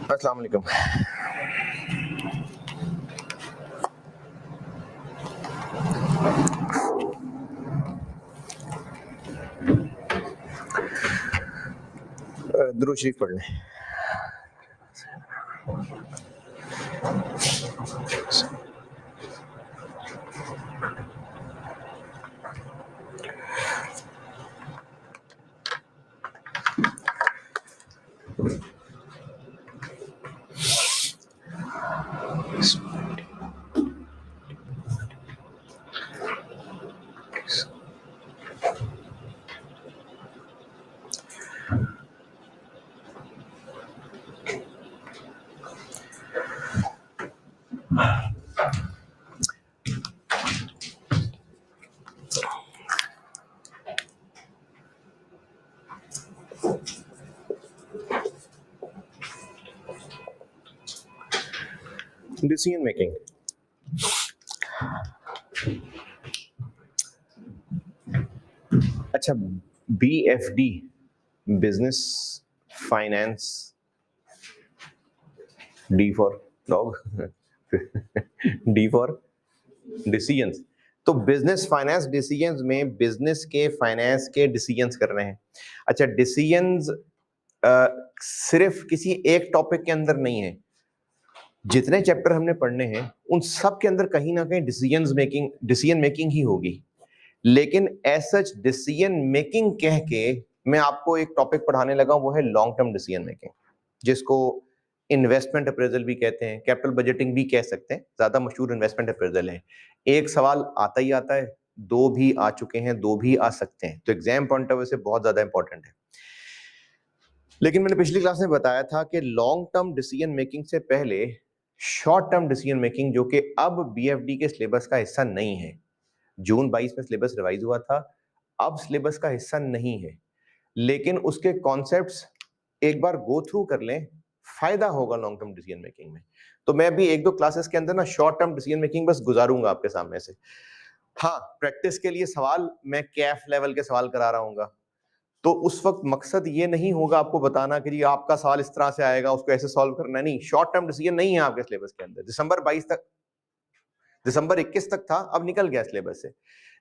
अस्सलाम वालेकुम। दुरूद शरीफ पढ़ लें। Decision making. अच्छा, BFD business finance, D for dog, D for decisions. तो बिजनेस फाइनेंस डिसीजंस में बिजनेस के फाइनेंस के डिसीजंस कर रहे हैं। अच्छा, डिसीजंस सिर्फ किसी एक टॉपिक के अंदर नहीं है। जितने चैप्टर हमने पढ़ने हैं उन सब के अंदर कहीं ना कहीं डिसीजन मेकिंग ही होगी। लेकिन एज सच डिसीजन मेकिंग कह के मैं आपको एक टॉपिक पढ़ाने लगा, वो है लॉन्ग टर्म डिसीजन मेकिंग, जिसको इन्वेस्टमेंट अप्रेजल भी कहते हैं, कैपिटल बजटिंग भी कह सकते हैं। ज्यादा मशहूर इन्वेस्टमेंट अप्रेजल है। एक सवाल आता ही आता है, दो भी आ चुके हैं, दो भी आ सकते हैं, तो एग्जाम पॉइंट ऑफ व्यू से बहुत ज्यादा इंपॉर्टेंट है। लेकिन मैंने पिछली क्लास में बताया था कि लॉन्ग टर्म डिसीजन मेकिंग से पहले शॉर्ट टर्म डिसीजन मेकिंग, जो कि अब BFD के सिलेबस का हिस्सा नहीं है, जून 22 में सिलेबस रिवाइज हुआ था, अब सिलेबस का हिस्सा नहीं है, लेकिन उसके कॉन्सेप्ट्स एक बार गो थ्रू कर लें, फायदा होगा लॉन्ग टर्म डिसीजन मेकिंग में। तो मैं अभी एक दो क्लासेस के अंदर ना शॉर्ट टर्म डिसीजन मेकिंग बस गुजारूंगा आपके सामने से। हाँ, प्रैक्टिस के लिए सवाल मैं कैफ लेवल के सवाल करा रहा हूँ, तो उस वक्त मकसद ये नहीं होगा आपको बताना कि जी आपका सवाल इस तरह से आएगा, उसको ऐसे सॉल्व करना, नहीं। शॉर्ट टर्म डिसीजन नहीं है आपके सिलेबस के अंदर। दिसंबर 21 तक था, अब निकल गया सिलेबस से,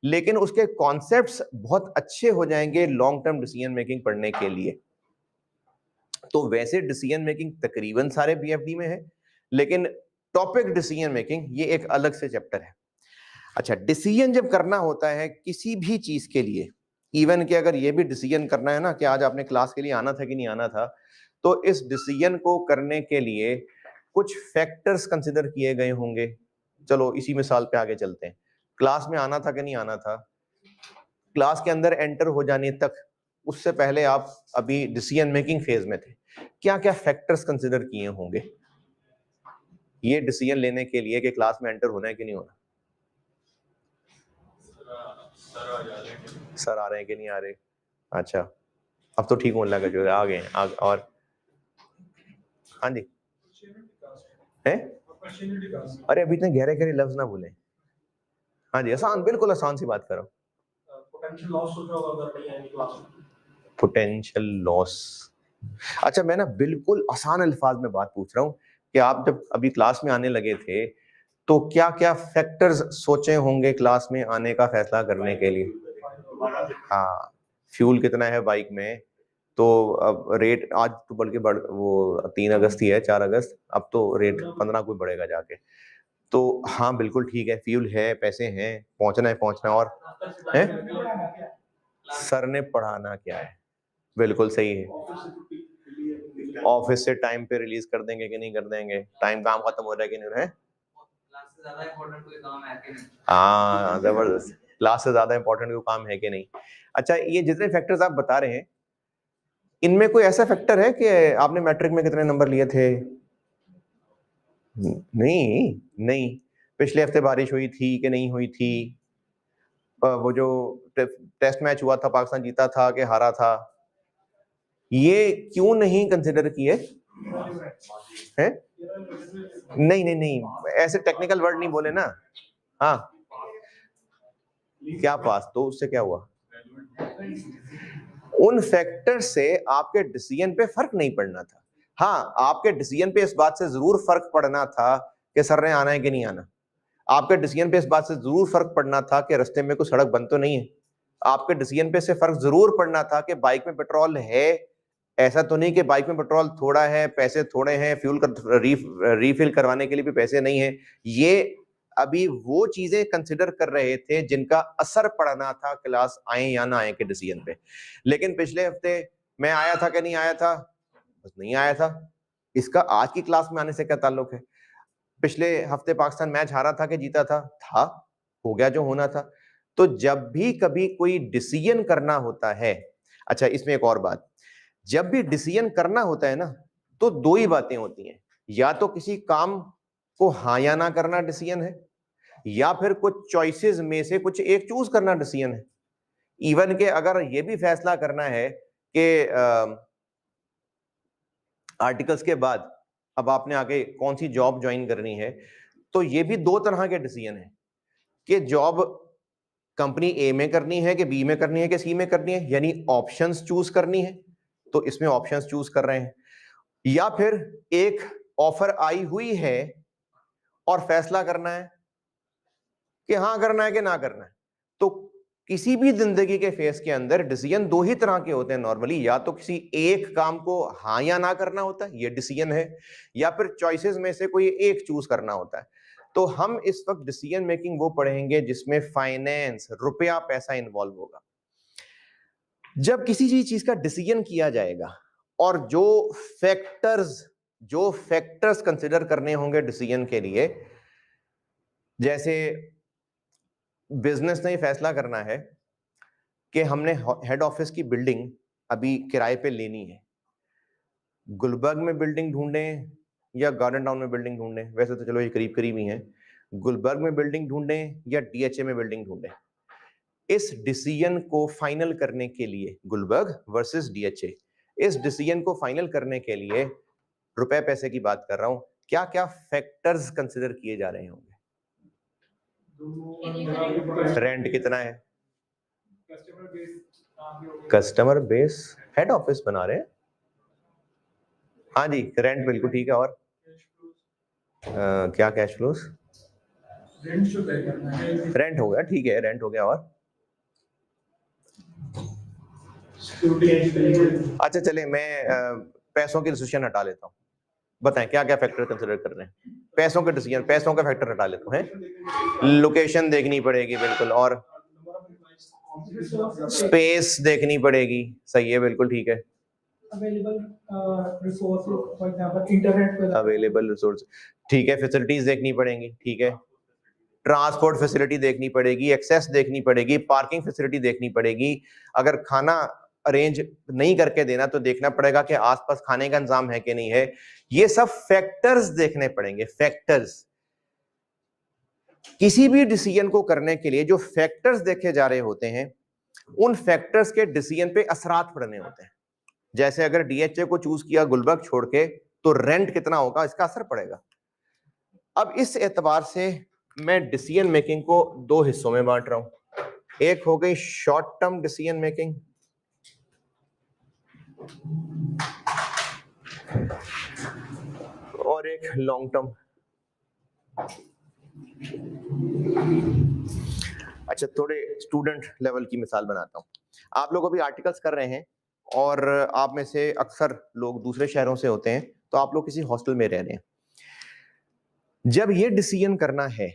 लेकिन उसके कॉन्सेप्ट्स बहुत अच्छे हो जाएंगे लॉन्ग टर्म डिसीजन मेकिंग पढ़ने के लिए। तो वैसे डिसीजन मेकिंग तकरीबन सारे BFD में है, लेकिन टॉपिक डिसीजन मेकिंग ये एक अलग से चैप्टर है। अच्छा, डिसीजन जब करना होता है किसी भी चीज के लिए, इवन कि अगर ये भी डिसीजन करना है ना कि आज आपने क्लास के लिए आना था कि नहीं आना था, तो इस डिसीजन को करने के लिए कुछ फैक्टर्स कंसिडर किए गए होंगे। चलो इसी मिसाल पे आगे चलते हैं। क्लास में आना था कि नहीं आना था, क्लास के अंदर एंटर हो जाने तक, उससे पहले आप अभी डिसीजन मेकिंग फेज में थे, क्या क्या फैक्टर्स कंसिडर किए होंगे ये डिसीजन लेने के लिए कि क्लास में एंटर होना है कि नहीं होना। सर आ रहे हैं कि नहीं आ रहे? अच्छा, अब तो ठीक होने लगा, जो आ गए और हाँ जी है। अरे अभी इतने गहरे गहरे लफ्ज ना बोले। हाँ जी, आसान, बिल्कुल आसान सी बात करो। Potential loss. अच्छा, मैं ना बिल्कुल आसान अल्फाज में बात पूछ रहा हूँ कि आप जब अभी क्लास में आने लगे थे तो क्या क्या फैक्टर्स सोचे होंगे क्लास में आने का फैसला करने के लिए। हाँ, फ्यूल कितना है बाइक में, तो अब रेट आज तो बल्कि वो 3 अगस्त ही है, 4 अगस्त, अब तो रेट 15 कोई बढ़ेगा जाके। तो हाँ बिल्कुल ठीक है, फ्यूल है, पैसे हैं, पहुंचना है और है सर ने पढ़ाना क्या है, बिल्कुल सही है। ऑफिस से टाइम पे रिलीज कर देंगे कि नहीं कर देंगे, टाइम काम खत्म हो रहा है कि नहीं है। हाँ जबरदस्त, क्लास से ज्यादा इंपॉर्टेंट कोई काम है कि नहीं। अच्छा, ये जितने फैक्टर्स आप बता रहे हैं, इनमें कोई ऐसा फैक्टर है कि आपने मैट्रिक में कितने नंबर लिए थे? नहीं नहीं, पिछले हफ्ते बारिश हुई थी कि नहीं हुई थी, वो जो टेस्ट मैच हुआ था पाकिस्तान जीता था कि हारा था, ये क्यों नहीं कंसिडर किए हैं? नहीं नहीं नहीं, ऐसे टेक्निकल वर्ड नहीं बोले ना। हाँ, क्या पास, तो उससे क्या हुआ? उन फैक्टर से आपके डिसीजन पे फर्क नहीं पड़ना था। हाँ, आपके डिसीजन पे इस बात से जरूर फर्क पड़ना था कि सर ने आना है कि नहीं आना। आपके डिसीजन पे इस बात से जरूर फर्क पड़ना था कि रास्ते में कोई सड़क बंद तो नहीं है। आपके डिसीजन पे से फर्क जरूर पड़ना था कि बाइक में पेट्रोल है, ऐसा तो नहीं कि बाइक में पेट्रोल थोड़ा है, पैसे थोड़े हैं, फ्यूल कर रीफिल करवाने के लिए भी पैसे नहीं है। ये अभी वो चीजें कंसिडर कर रहे थे जिनका असर पड़ना था क्लास आए या ना आए के डिसीजन पे। लेकिन पिछले हफ्ते मैं आया था कि नहीं आया था, बस नहीं आया था। इसका आज की क्लास में आने से क्या ताल्लुक है? पिछले हफ्ते पाकिस्तान मैच हारा था कि जीता था, हो गया जो होना था। तो जब भी कभी कोई डिसीजन करना होता है, अच्छा इसमें एक और बात, जब भी डिसीजन करना होता है ना, तो दो ही बातें होती हैं, या तो किसी काम को हाँ या ना करना डिसीजन है, या फिर कुछ चॉइसेस में से कुछ एक चूज करना डिसीजन है। इवन के अगर ये भी फैसला करना है कि आर्टिकल्स के बाद अब आपने आगे कौन सी जॉब ज्वाइन करनी है, तो ये भी दो तरह के डिसीजन है कि जॉब कंपनी ए में करनी है कि बी में करनी है कि सी में करनी है, यानी ऑप्शंस चूज करनी है, तो इसमें ऑप्शंस चूज कर रहे हैं। या फिर एक ऑफर आई हुई है और फैसला करना है कि हाँ करना है कि ना करना है। तो किसी भी जिंदगी के फेस के अंदर डिसीजन दो ही तरह के होते हैं नॉर्मली, या तो किसी एक काम को हाँ या ना करना होता है, ये डिसीजन है, या फिर चॉइसेस में से कोई एक चूज करना होता है। तो हम इस वक्त डिसीजन मेकिंग वो पढ़ेंगे जिसमें फाइनेंस, रुपया पैसा इन्वॉल्व होगा। जब किसी चीज का डिसीजन किया जाएगा और जो फैक्टर्स कंसिडर करने होंगे डिसीजन के लिए, जैसे बिजनेस ने फैसला करना है कि हमने हेड ऑफिस की बिल्डिंग अभी किराए पे लेनी है, गुलबर्ग में बिल्डिंग ढूंढें या गार्डन टाउन में बिल्डिंग ढूंढें, वैसे तो चलो ये करीब करीब ही हैं, गुलबर्ग में बिल्डिंग ढूंढें या डीएचए में बिल्डिंग ढूंढें। इस डिसीजन को फाइनल करने के लिए, गुलबर्ग वर्सेस डीएचए, इस डिसीजन को फाइनल करने के लिए रुपए पैसे की बात कर रहा हूं, क्या क्या फैक्टर्स कंसिडर किए जा रहे होंगे? रेंट कितना है, कस्टमर बेस, हेड ऑफिस बना रहे हैं, हाँ जी रेंट बिल्कुल ठीक है, और क्या कैश फ्लोस, रेंट हो गया, ठीक है रेंट हो गया, और अच्छा चले मैं पैसों की डिसीजन हटा लेता हूँ, बताएं क्या क्या फैक्टर कंसिडर कर रहे हैं? पैसों के डिसीजन, पैसों का फैक्टर हटा लेता हूँ, लोकेशन देखनी पड़ेगी बिल्कुल, और स्पेस देखनी पड़ेगी, सही है बिल्कुल ठीक है, available for example internet, available resource ठीक है, फैसिलिटीज देखनी पड़ेंगी ठीक है, ट्रांसपोर्ट फैसिलिटी देखनी पड़ेगी, एक्सेस देखनी पड़ेगी, पार्किंग फैसिलिटी देखनी पड़ेगी, अगर खाना अरेंज नहीं करके देना तो देखना पड़ेगा कि आसपास खाने का इंतजाम है कि नहीं है। ये सब फैक्टर्स देखने पड़ेंगे, फैक्टर्स। किसी भी डिसीजन को करने के लिए जो फैक्टर्स देखे जा रहे होते हैं, उन फैक्टर्स के डिसीजन पे असरात पड़ने होते हैं। जैसे अगर डीएचए को चूज किया गुलबर्ग छोड़ के, तो रेंट कितना होगा इसका असर पड़ेगा। अब इस एतबार से मैं डिसीजन मेकिंग को दो हिस्सों में बांट रहा हूं, एक हो गई शॉर्ट टर्म डिसीजन मेकिंग और एक लॉन्ग टर्म। अच्छा थोड़े स्टूडेंट लेवल की मिसाल बनाता हूं, आप लोग अभी आर्टिकल्स कर रहे हैं और आप में से अक्सर लोग दूसरे शहरों से होते हैं, तो आप लोग किसी हॉस्टल में रह रहे हैं। जब ये डिसीजन करना है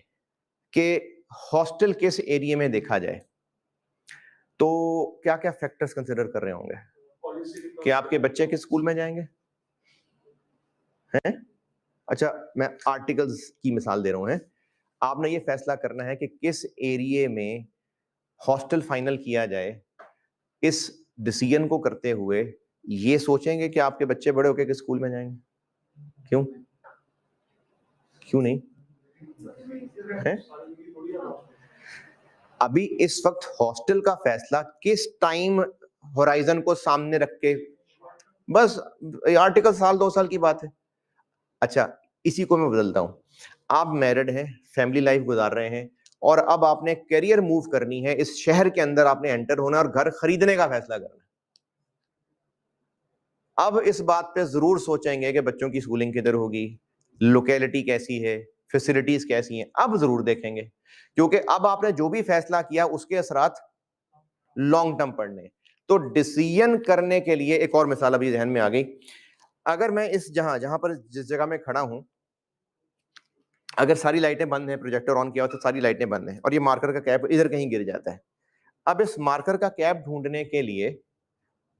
कि हॉस्टल किस एरिया में देखा जाए, तो क्या क्या फैक्टर्स कंसिडर कर रहे होंगे कि आपके बच्चे किस स्कूल में जाएंगे हैं? अच्छा मैं आर्टिकल्स की मिसाल दे रहा हूं, है आपने ये फैसला करना है कि किस एरिया में हॉस्टल फाइनल किया जाए। इस डिसीजन को करते हुए ये सोचेंगे कि आपके बच्चे बड़े होकर किस स्कूल में जाएंगे, क्यों क्यों नहीं है? अभी इस वक्त हॉस्टल का फैसला किस टाइम होराइजन को सामने रख के, बस आर्टिकल साल 2 साल की बात है। अच्छा इसी को मैं बदलता हूं, आप मैरिड हैं, फैमिली लाइफ गुजार रहे हैं और अब आपने करियर मूव करनी है, इस शहर के अंदर आपने एंटर होना और घर खरीदने का फैसला करना है। अब इस बात पे जरूर सोचेंगे कि बच्चों की स्कूलिंग किधर होगी, लोकेलिटी कैसी है, फैसिलिटीज कैसी हैं, अब जरूर देखेंगे, क्योंकि अब आपने जो भी फैसला किया उसके असरात लॉन्ग टर्म पड़ने। तो डिसीजन करने के लिए एक और मिसाल अभी ध्यान में आ गई। अगर मैं इस जहां पर जिस जगह में खड़ा हूं, अगर सारी लाइटें बंद हैं, प्रोजेक्टर ऑन किया हो तो सारी लाइटें बंद हैं, और ये मार्कर का कैप इधर कहीं गिर जाता है। अब इस मार्कर का कैप ढूंढने के लिए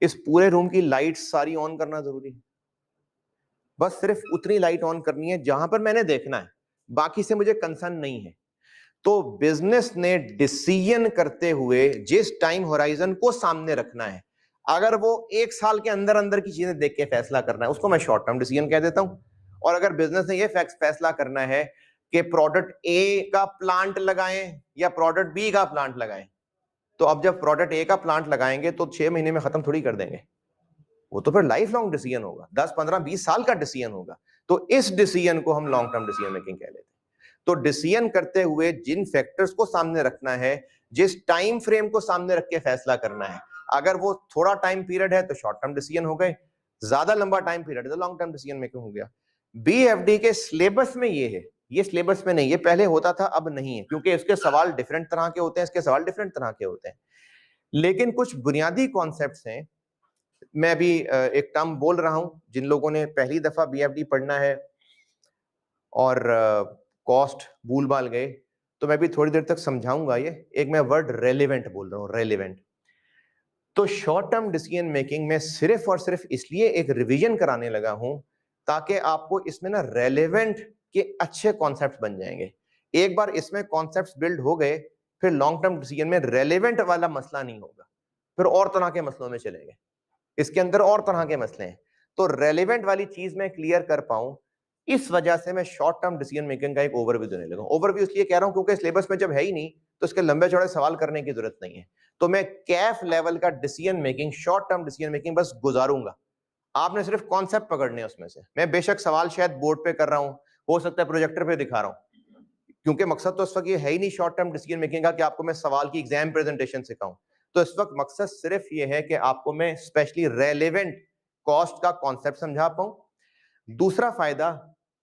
इस पूरे रूम की लाइट सारी ऑन करना जरूरी है? बस सिर्फ उतनी लाइट ऑन करनी है जहां पर मैंने देखना है, बाकी से मुझे कंसर्न नहीं है। तो बिजनेस ने डिसीजन करते हुए जिस टाइम होराइजन को सामने रखना है, अगर वो 1 साल के अंदर अंदर की चीजें देख के फैसला करना है, उसको मैं शॉर्ट टर्म डिसीजन कह देता हूं। और अगर बिजनेस ने ये फैसला करना है कि प्रोडक्ट ए का प्लांट लगाएं या प्रोडक्ट बी का प्लांट लगाएं, तो अब जब प्रोडक्ट ए का प्लांट लगाएंगे तो 6 महीने में खत्म थोड़ी कर देंगे, वो तो फिर लाइफ लॉन्ग डिसीजन होगा, 10 15 20 साल का डिसीजन होगा। तो इस डिसीजन को हम लॉन्ग टर्म डिसीजन मेकिंग कह लेते हैं। तो डिसीजन करते हुए जिन फैक्टर्स को सामने रखना है, जिस टाइम फ्रेम को सामने रख के फैसला करना है, अगर वो थोड़ा टाइम पीरियड है तो शॉर्ट टर्म डिसीजन हो गए, ज्यादा लंबा टाइम पीरियड है तो लॉन्ग टर्म डिसीजन मेकिंग हो गया। बीएफडी के सिलेबस में ये है, ये सिलेबस में नहीं, ये पहले होता था अब नहीं है, क्योंकि इसके सवाल डिफरेंट तरह के होते हैं, इसके सवाल डिफरेंट तरह के होते हैं। लेकिन कुछ बुनियादी कॉन्सेप्ट्स हैं। मैं अभी एक टर्म बोल रहा हूं, जिन लोगों ने पहली दफा बीएफडी पढ़ना है और कॉस्ट भूल भाल गए, तो मैं भी थोड़ी देर तक समझाऊंगा। ये एक मैं वर्ड रेलेवेंट बोल रहा हूं, रेलेवेंट। तो शॉर्ट टर्म डिसीजन मेकिंग में सिर्फ और सिर्फ इसलिए एक रिवीजन कराने लगा हूं ताकि आपको इसमें ना रेलेवेंट के अच्छे कॉन्सेप्ट्स बन जाएंगे। एक बार इसमें कॉन्सेप्ट्स बिल्ड हो गए, फिर लॉन्ग टर्म डिसीजन में रेलेवेंट वाला मसला नहीं होगा, फिर और तरह के मसलों में चलेंगे, इसके अंदर और तरह के मसले हैं। तो रेलेवेंट वाली चीज मैं क्लियर कर पाऊं, इस वजह से मैं शॉर्ट टर्म डिसीजन मेकिंग का एक ओवरव्यू देने लगा। ओवरव्यू इसलिए कह रहा हूं क्योंकि सिलेबस में जब है ही नहीं तो इसके लंबे चौड़े सवाल करने की जरूरत नहीं है। तो मैं कैफ लेवल का decision making, short term decision making बस गुजारूंगा, आपने सिर्फ कॉन्सेप्ट पकड़ने हैं उसमें से। मैं बेशक सवाल शायद बोर्ड पे कर रहा हूं, हो सकता है प्रोजेक्टर पे दिखा रहा हूं, क्योंकि मकसद तो इस वक्त ये है ही नहीं शॉर्ट टर्म डिसीजन मेकिंग का कि आपको मैं सवाल की एग्जाम प्रेजेंटेशन सिखाऊं। तो इस वक्त मकसद सिर्फ ये है कि आपको मैं स्पेशली रेलेवेंट कॉस्ट का कॉन्सेप्ट समझा पाऊं। दूसरा फायदा,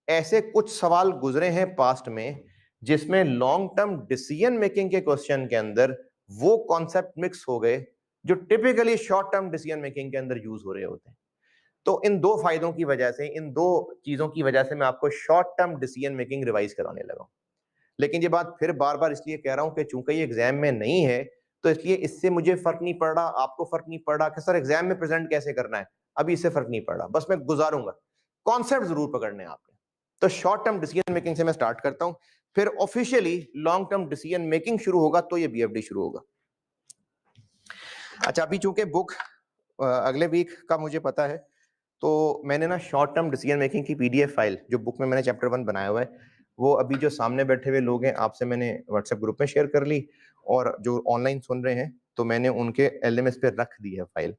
ऐसे कुछ सवाल गुजरे हैं पास्ट में जिसमें लॉन्ग टर्म डिसीजन मेकिंग के क्वेश्चन के अंदर वो कॉन्सेप्ट मिक्स हो गए जो typically short term decision making के अंदर यूज हो रहे होते हैं। तो इन दो फायदों की वजह से, इन दो चीजों की वजह से मैं आपको short term decision making revise कराने लगा। लेकिन ये बात फिर बार बार इसलिए कह रहा हूं कि चूंकि ये एग्जाम में नहीं है, तो इसलिए इससे मुझे फर्क नहीं पड़ रहा, आपको फर्क नहीं पड़ रहा कि सर एग्जाम में प्रेजेंट कैसे करना है, अभी इससे फर्क नहीं पड़ रहा, बस मैं गुजारूंगा, कॉन्सेप्ट जरूर पकड़ने हैं आपने। तो शॉर्ट टर्म डिसीजन मेकिंग से मैं स्टार्ट करता हूं, फिर officially long term decision making शुरू होगा तो ये बीएफडी शुरू होगा। अच्छा, अभी चूंकि बुक अगले वीक का मुझे पता है, तो मैंने ना शॉर्ट टर्म डिसीजन मेकिंग की पीडीएफ फाइल, जो बुक में मैंने चैप्टर 1 बनाया हुआ है, वो अभी जो सामने बैठे हुए लोग हैं आपसे मैंने व्हाट्सएप ग्रुप में शेयर कर ली, और जो ऑनलाइन सुन रहे हैं तो मैंने उनके एलएमएस पे रख दी है file.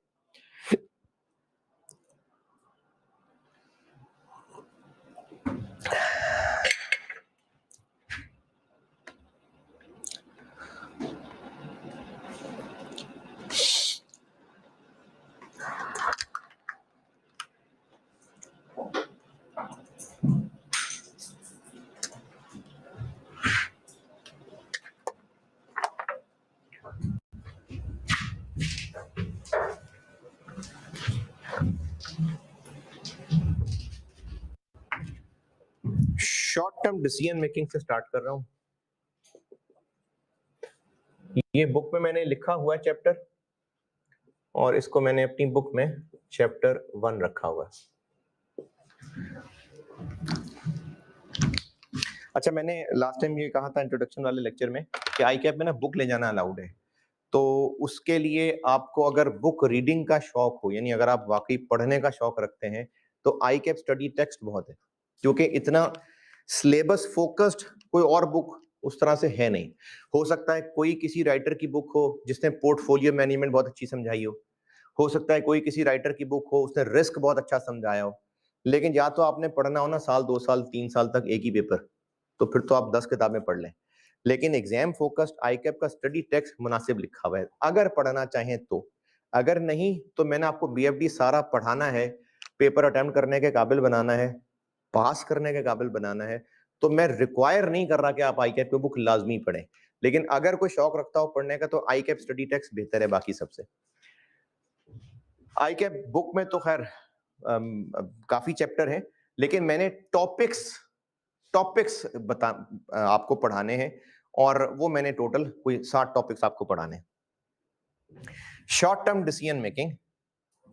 Short term decision making से स्टार्ट कर रहा हूं। ये बुक में मैंने लिखा हुआ है चैप्टर, और इसको मैंने अपनी बुक में चैप्टर 1 रखा हुआ है। अच्छा, मैंने लास्ट टाइम ये कहा था इंट्रोडक्शन वाले लेक्चर में कि आईकैप में ना बुक ले जाना अलाउड है। तो उसके लिए आपको अगर बुक रीडिंग का शौक हो, यानी अगर आप वाकई पढ़ने का शौक रखते हैं, तो आईकैप स्टडी टेक्स्ट बहुत है, क्योंकि इतना सिलेबस फोकस्ड कोई और बुक उस तरह से है नहीं। हो सकता है कोई किसी राइटर की बुक हो जिसने पोर्टफोलियो मैनेजमेंट बहुत अच्छी समझाई हो सकता है कोई किसी राइटर की बुक हो उसने रिस्क बहुत अच्छा समझाया हो, लेकिन या तो आपने पढ़ना हो ना साल 2 साल 3 साल तक एक ही पेपर, तो फिर तो आप 10 किताबें पढ़ लें। लेकिन एग्जाम फोकस्ड आईकैप का स्टडी टेक्स्ट मुनासिब लिखा हुआ है, अगर पढ़ना चाहें तो। अगर नहीं तो मैंने आपको बीएफडी सारा पढ़ाना है, पेपर अटेम्प्ट करने के काबिल बनाना है, पास करने के काबिल बनाना है, तो मैं रिक्वायर नहीं कर रहा कि आप आईकैप की बुक लाजमी पढ़ें, लेकिन अगर कोई शौक रखता हो पढ़ने का तो आईकैप स्टडी टेक्स्ट बेहतर है बाकी सबसे। आईकैप बुक में तो खैर काफी चैप्टर हैं, लेकिन मैंने टॉपिक्स आपको पढ़ाने हैं, और वो मैंने टोटल कोई 60 टॉपिक्स आपको पढ़ाने हैं। शॉर्ट टर्म डिसीजन मेकिंग,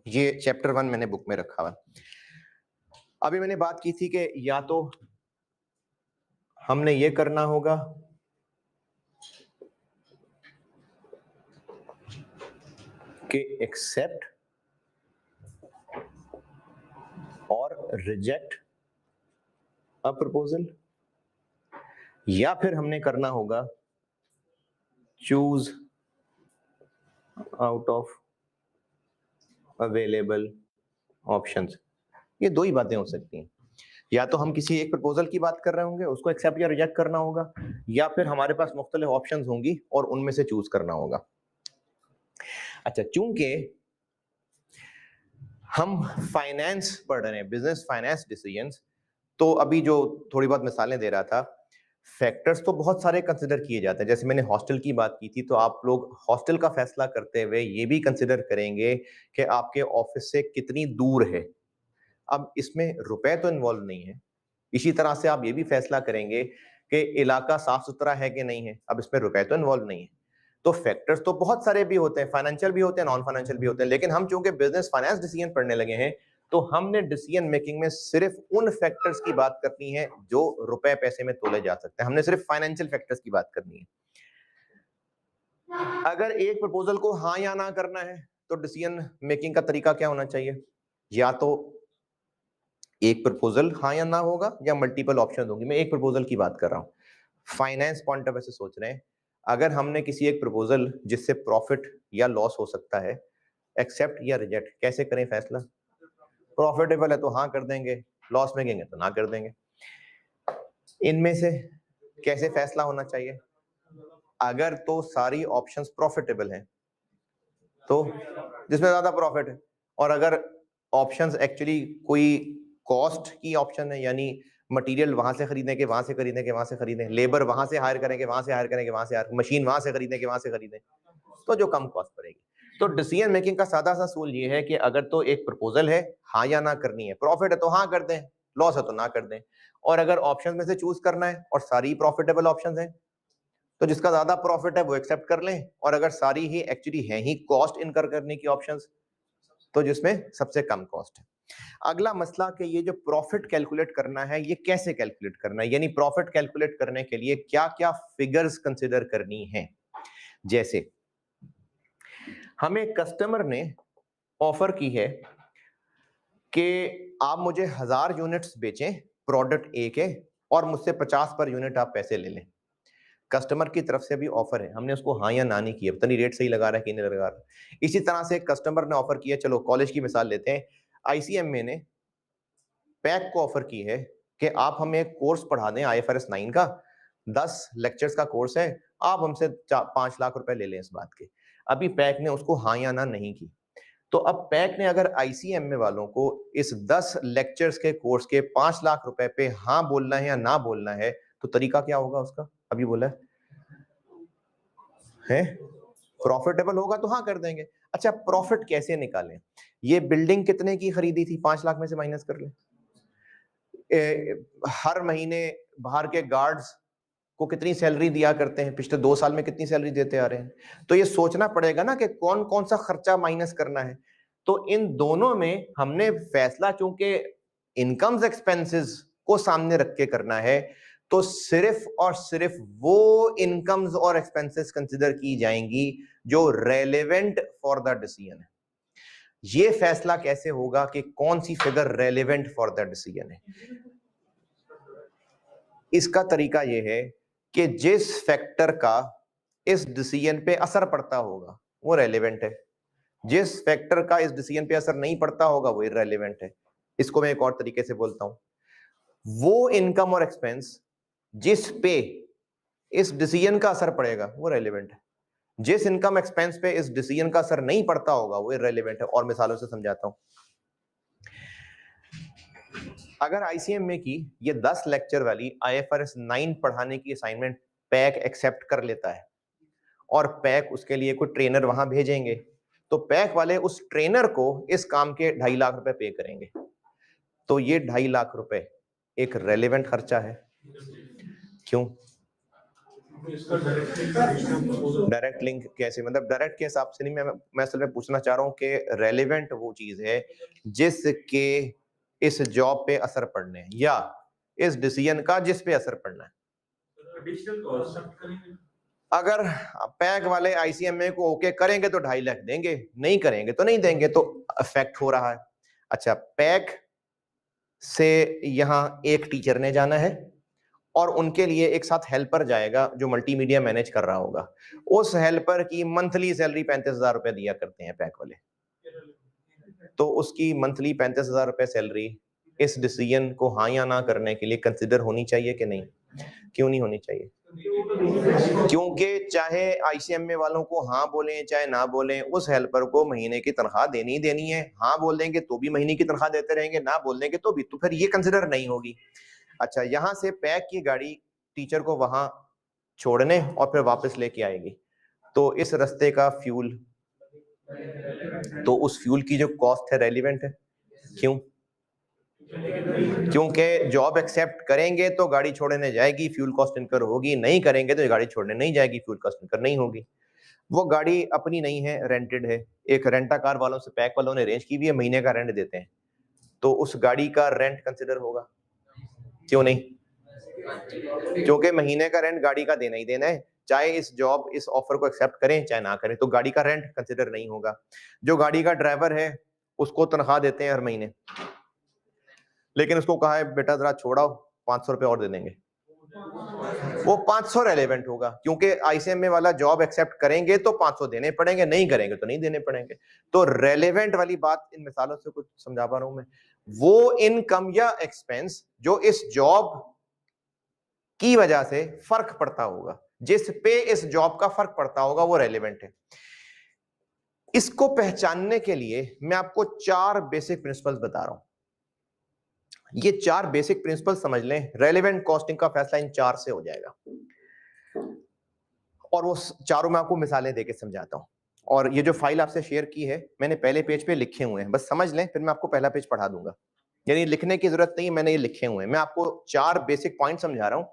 ये चैप्टर 1 मैंने बुक में रखा हुआ। अभी मैंने बात की थी कि या तो हमने ये करना होगा कि एक्सेप्ट और रिजेक्ट अ प्रपोजल, या फिर हमने करना होगा choose out of available options. ये दो ही बातें हो सकती हैं, या तो हम किसी एक प्रपोजल की बात कर रहे होंगे, उसको एक्सेप्ट या रिजेक्ट करना होगा, या फिर हमारे पास मुख्तलिफ ऑप्शंस होंगी और उनमें से चूज करना होगा। अच्छा, चूंकि हम फाइनेंस पढ़ रहे हैं, बिजनेस फाइनेंस डिसीजंस, तो अभी जो थोड़ी बहुत मिसालें दे रहा था, फैक्टर्स तो बहुत सारे कंसिडर किए जाते हैं। जैसे मैंने हॉस्टल की बात की थी, तो आप लोग हॉस्टल का फैसला करते हुए ये भी कंसिडर करेंगे कि आपके ऑफिस से कितनी दूर है। अब इसमें रुपए तो इन्वॉल्व नहीं है। इसी तरह से आप ये भी फैसला करेंगे कि इलाका साफ सुथरा है कि नहीं है। अब इसमें रुपए तो इन्वॉल्व नहीं है। तो फैक्टर्स तो बहुत सारे भी होते हैं, फाइनेंशियल भी होते हैं, नॉन फाइनेंशियल भी होते हैं, लेकिन हम चूंकि बिजनेस फाइनेंस डिसीजन पढ़ने लगे हैं, तो हमने डिसीजन मेकिंग में सिर्फ उन फैक्टर्स की बात करनी है जो रुपए पैसे में तोले जा सकते हैं। हमने सिर्फ फाइनेंशियल फैक्टर्स की बात करनी है। अगर एक प्रपोजल को हाँ या ना करना है, तो डिसीजन मेकिंग का तरीका क्या होना चाहिए? या तो एक प्रपोजल हाँ या ना होगा, या मल्टीपल ऑप्शन होंगे। मैं एक प्रपोजल की बात कर रहा हूँ, फाइनेंस पॉइंट ऑफ व्यू से सोच रहे हैं। अगर हमने किसी एक प्रपोजल जिससे प्रॉफिट या लॉस हो सकता है, एक्सेप्ट या रिजेक्ट, कैसे करें फैसला? प्रॉफिटेबल है तो हाँ कर देंगे, लॉस मेकिंग है तो ना कर देंगे। इनमें से कैसे फैसला होना चाहिए? अगर तो सारी ऑप्शंस प्रॉफिटेबल हैं, तो जिसमें ज्यादा प्रॉफिट है, और अगर ऑप्शंस एक्चुअली कोई कॉस्ट की ऑप्शन है, यानी मटेरियल वहां से खरीदेंगे, वहां से खरीदेंगे, वहां से खरीदें, लेबर वहां से हायर करेंगे, वहां से हायर करेंगे, वहां से हायर, मशीन वहां से खरीदेंगे, वहां से खरीदें, तो जो कम कॉस्ट पड़ेगी। तो डिसीजन मेकिंग का सादा सा सूल ये है कि अगर तो एक प्रपोजल है, हाँ या ना करनी है, प्रॉफिट है तो हाँ कर दें, लॉस है तो ना कर दें, और अगर ऑप्शन में से चूज करना है और सारी प्रॉफिटेबल ऑप्शन है, तो जिसका ज्यादा प्रॉफिट है वो एक्सेप्ट कर लें, और अगर सारी ही एक्चुअली है ही कॉस्ट इनकर करने की ऑप्शंस, तो जिसमें सबसे कम कॉस्ट है। अगला मसला कि ये जो प्रॉफिट कैलकुलेट करना है, ये कैसे कैलकुलेट करना है, यानी प्रॉफिट कैलकुलेट करने के लिए क्या क्या फिगर्स कंसिडर करनी है। जैसे हमें कस्टमर ने ऑफर की है कि आप मुझे 1000 यूनिट्स बेचें प्रोडक्ट ए के, और मुझसे 50 पर यूनिट आप पैसे ले लें। कस्टमर की तरफ से भी ऑफर है, हमने उसको हाँ या ना नहीं किया, पता नहीं रेट सही लगा रहा है कि नहीं लगा रहा। इसी तरह से कस्टमर ने ऑफर किया, चलो कॉलेज की मिसाल लेते हैं, आईसीएमए ने पैक को ऑफर की है कि आप हमें एक कोर्स पढ़ा दें IFRS 9 का, 10 लेक्चर्स का कोर्स है, आप हमसे 5 लाख रुपए ले लें इस बात के। अभी पैक ने उसको हाँ या ना नहीं की, तो अब पैक ने अगर आईसीएमए वालों को इस 10 लेक्चर्स के कोर्स के 5 लाख रुपए पे हाँ बोलना है या ना बोलना है, तो तरीका क्या होगा उसका? अभी बोला है प्रॉफिटेबल होगा तो हाँ कर देंगे। अच्छा, प्रॉफिट कैसे निकालें? ये बिल्डिंग कितने की खरीदी थी, 5 लाख में से माइनस कर लें। हर महीने बाहर के गार्ड्स को कितनी सैलरी दिया करते हैं, पिछले 2 साल में कितनी सैलरी देते आ रहे हैं, तो ये सोचना पड़ेगा ना कि कौन कौन सा खर्चा माइनस करना है। तो इन दोनों में हमने फैसला चूंकि इनकम्स एक्सपेंसेस को सामने रख के करना है, तो सिर्फ और सिर्फ वो इनकम्स और एक्सपेंसेस कंसिडर की जाएंगी जो रेलेवेंट फॉर द डिसीजन है। ये फैसला कैसे होगा कि कौन सी figure relevant for the decision है? इसका तरीका यह है कि जिस फैक्टर का इस डिसीजन पे असर पड़ता होगा वो रेलेवेंट है, जिस फैक्टर का इस डिसीजन पे असर नहीं पड़ता होगा वो इररेलेवेंट है। इसको मैं एक और तरीके से बोलता हूं, वो इनकम और एक्सपेंस जिस पे इस डिसीजन का असर पड़ेगा वो रेलेवेंट है, जिस इनकम एक्सपेंस पे इस डिसीजन का असर नहीं पड़ता होगा वो इररेलेवेंट है। और मिसालों से समझाता हूं, अगर ICMA की ये 10 लेक्चर वाली IFRS 9 पढ़ाने की असाइनमेंट पैक एक्सेप्ट कर लेता है और पैक उसके लिए कोई ट्रेनर वहां भेजेंगे, तो पैक वाले उस ट्रेनर को इस काम के 2.5 लाख रुपए पे करेंगे। तो ये 2.5 लाख रुपए एक रेलेवेंट खर्चा है। क्यों? डायरेक्ट लिंक कैसे? मतलब डायरेक्ट के हिसाब से नहीं, मैं असल में पूछना चाह रहा हूं कि रेलेवेंट वो चीज है जिसके इस जॉब पे असर पड़ने हैं या इस डिसीजन का जिस पे असर पड़ना है। अगर पैक वाले ICMA को ओके करेंगे तो 2.5 लाख देंगे, नहीं करेंगे तो नहीं देंगे, तो इफेक्ट हो रहा है। अच्छा, पैक से यहां एक टीचर ने जाना है और उनके लिए एक साथ हेल्पर जाएगा जो मल्टीमीडिया मैनेज कर रहा होगा। उस हेल्पर की मंथली सैलरी 35,000 रुपए दिया करते हैं पैक वाले, तो उसकी मंथली 35,000 रुपए सैलरी इस डिसीजन को हाँ या ना करने के लिए कंसिडर होनी चाहिए कि नहीं? क्यों नहीं होनी चाहिए? क्योंकि चाहे ICMA वालों को हाँ बोलें चाहे ना बोलें, उस हेल्पर को महीने की तनख्वाह देनी ही देनी है। हाँ बोल देंगे तो भी महीने की तनख्वाह देते रहेंगे, ना बोल देंगे तो भी, तो फिर ये कंसिडर नहीं होगी। अच्छा, यहां से पैक की गाड़ी टीचर को वहां छोड़ने और फिर वापस लेके आएगी, तो इस रास्ते का फ्यूल, तो उस फ्यूल की जो कॉस्ट है रेलिवेंट है। क्यों? क्योंकि जॉब एक्सेप्ट करेंगे तो गाड़ी छोड़ने जाएगी, फ्यूल कॉस्ट इनकर होगी, नहीं करेंगे तो गाड़ी छोड़ने नहीं जाएगी, फ्यूल कॉस्ट इनकर नहीं होगी। वो गाड़ी अपनी नहीं है, रेंटेड है, एक रेंटा कार वालों से पैक वालों ने अरेंज की हुई है, महीने का रेंट देते हैं, तो उस गाड़ी का रेंट कंसिडर होगा। क्यों नहीं? क्योंकि महीने का रेंट गाड़ी का देना ही देना है, चाहे इस जॉब इस ऑफर को एक्सेप्ट करें चाहे ना करें, तो गाड़ी का रेंट कंसिडर नहीं होगा। जो गाड़ी का ड्राइवर है उसको तनख्वाह देते हैं हर महीने, लेकिन उसको कहा है बेटा जरा छोड़ाओ 500 रुपए और दे देंगे, वो 500 रेलेवेंट होगा, क्योंकि ICMA वाला जॉब एक्सेप्ट करेंगे तो 500 देने पड़ेंगे, नहीं करेंगे तो नहीं देने पड़ेंगे। तो रेलेवेंट वाली बात इन मिसालों से कुछ समझा पा रहा हूं मैं। वो इनकम या एक्सपेंस जो इस जॉब की वजह से फर्क पड़ता होगा, जिस पे इस जॉब का फर्क पड़ता होगा, वो रेलेवेंट है। इसको पहचानने के लिए मैं आपको 4 बेसिक प्रिंसिपल्स बता रहा हूं। ये 4 बेसिक प्रिंसिपल समझ लें, रेलेवेंट कॉस्टिंग का फैसला इन 4 से हो जाएगा। और वो चारों मैं आपको मिसालें देके समझाता हूं। और ये जो फाइल आपसे शेयर की है मैंने पहले पेज पे लिखे हुए हैं, बस समझ लें, फिर मैं आपको पहला पेज पढ़ा दूंगा, यानी लिखने की जरूरत नहीं, मैंने ये लिखे हुए हैं। मैं आपको 4 बेसिक पॉइंट समझा रहा हूं।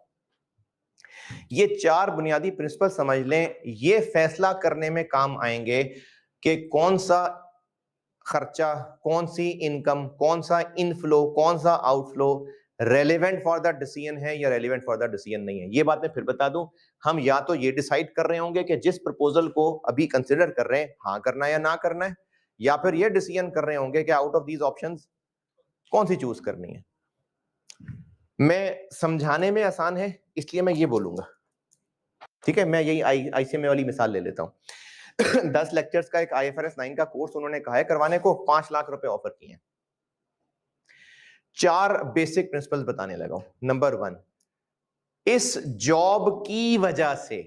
ये 4 बुनियादी प्रिंसिपल समझ लें, ये फैसला करने में काम आएंगे कि कौन सा खर्चा, कौन सी इनकम, कौन सा इनफ्लो, कौन सा outflow relevant for the decision है या रेलेवेंट फॉर द डिसीजन नहीं है। ये बात मैं फिर बता दूं, हम या तो ये डिसाइड कर रहे होंगे कि जिस प्रपोजल को अभी कंसिडर कर रहे हैं हाँ करना है या ना करना है, या फिर ये डिसीजन कर रहे होंगे कि आउट ऑफ दीज ऑप्शंस कौन सी चूज करनी है। मैं समझाने में आसान है इसलिए मैं ये बोलूंगा, ठीक है। मैं यही ICMA वाली मिसाल ले लेता हूं। 10 लेक्चर्स का एक IFRS 9 का कोर्स उन्होंने कहा है करवाने को, 5 लाख रुपए ऑफर किए हैं। 4 बेसिक प्रिंसिपल्स बताने लगा हूं। नंबर 1, इस जॉब की वजह से,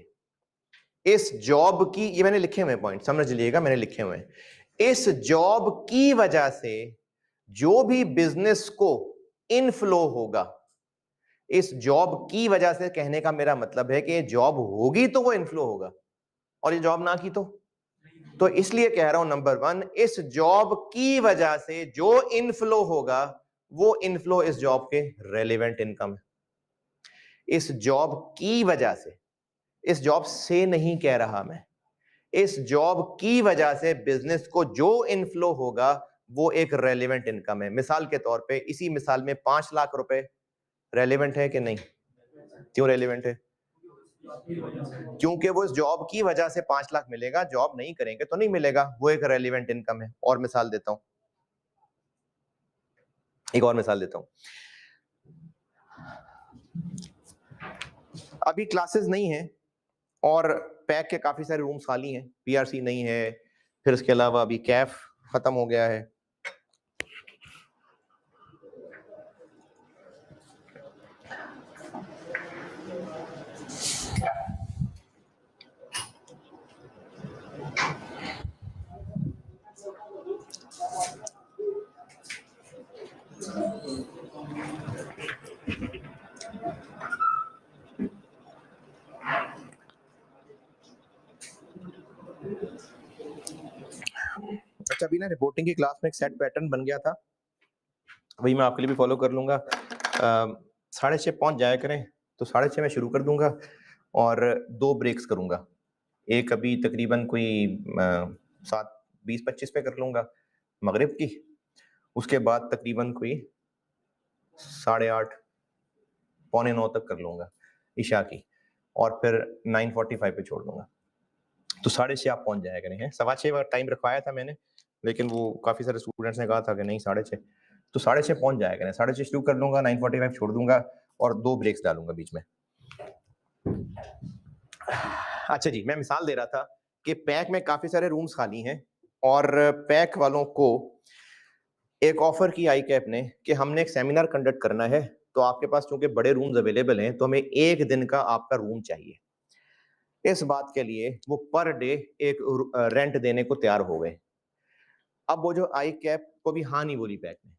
इस जॉब की, ये मैंने लिखे हुए पॉइंट समझ लीजिएगा, मैंने लिखे हुए हैं। इस जॉब की वजह से जो भी बिजनेस को इनफ्लो होगा, इस जॉब की वजह से कहने का मेरा मतलब है कि जॉब होगी तो वो इनफ्लो होगा, और ये जॉब ना की तो इसलिए कह रहा हूं नंबर 1, इस जॉब की वजह से जो इनफ्लो होगा वो इनफ्लो इस जॉब के रेलेवेंट इनकम है। इस जॉब की वजह से, इस जॉब से नहीं कह रहा मैं, इस जॉब की वजह से बिजनेस को जो इनफ्लो होगा वो एक रेलेवेंट इनकम है। मिसाल के तौर पे इसी मिसाल में 5 लाख रुपए रेलेवेंट है कि नहीं? क्यों रेलेवेंट है? क्योंकि वो इस जॉब की वजह से 5 लाख मिलेगा, जॉब नहीं करेंगे तो नहीं मिलेगा, वो एक रेलेवेंट इनकम है। और मिसाल देता हूं, एक और मिसाल देता हूं। अभी क्लासेस नहीं है और पैक के काफी सारे रूम्स खाली हैं, PRC नहीं है, फिर इसके अलावा अभी कैफ खत्म हो गया है। अच्छा, अभी ना रिपोर्टिंग की क्लास में एक सेट पैटर्न बन गया था, वही मैं आपके लिए भी फॉलो कर लूंगा। 6:30 पहुंच जाया करें, तो 6:30 में शुरू कर दूंगा और 2 ब्रेक्स करूंगा। एक अभी तकरीबन कोई 7:20-25 पे कर लूंगा मगरिब की, उसके बाद तकरीबन कोई 8:30 पौने 9 तक कर लूंगा ईशा की, और फिर 9:45 पे छोड़ दूंगा। तो 6:30 आप पहुंच जाया करें। 6:15 टाइम रखवाया था मैंने, लेकिन वो काफी सारे स्टूडेंट्स ने कहा था कि नहीं 6:30, तो 6:30 पहुंच जाया करें। 6:30 शुरू कर लूंगा, 9:45 छोड़ दूंगा और 2 ब्रेक्स डालूंगा बीच में। अच्छा जी, मैं मिसाल दे रहा था कि पैक में काफी सारे रूम्स खाली हैं और पैक वालों को एक ऑफर की आई कैप ने कि हमने एक सेमिनार कंडक्ट करना है, तो आपके पास चूंकि बड़े रूम्स अवेलेबल हैं तो हमें 1 दिन का आपका रूम चाहिए। इस बात के लिए वो पर डे एक रेंट देने को तैयार हो गए। अब वो जो आई कैप को भी हाँ नहीं बोली पैक ने।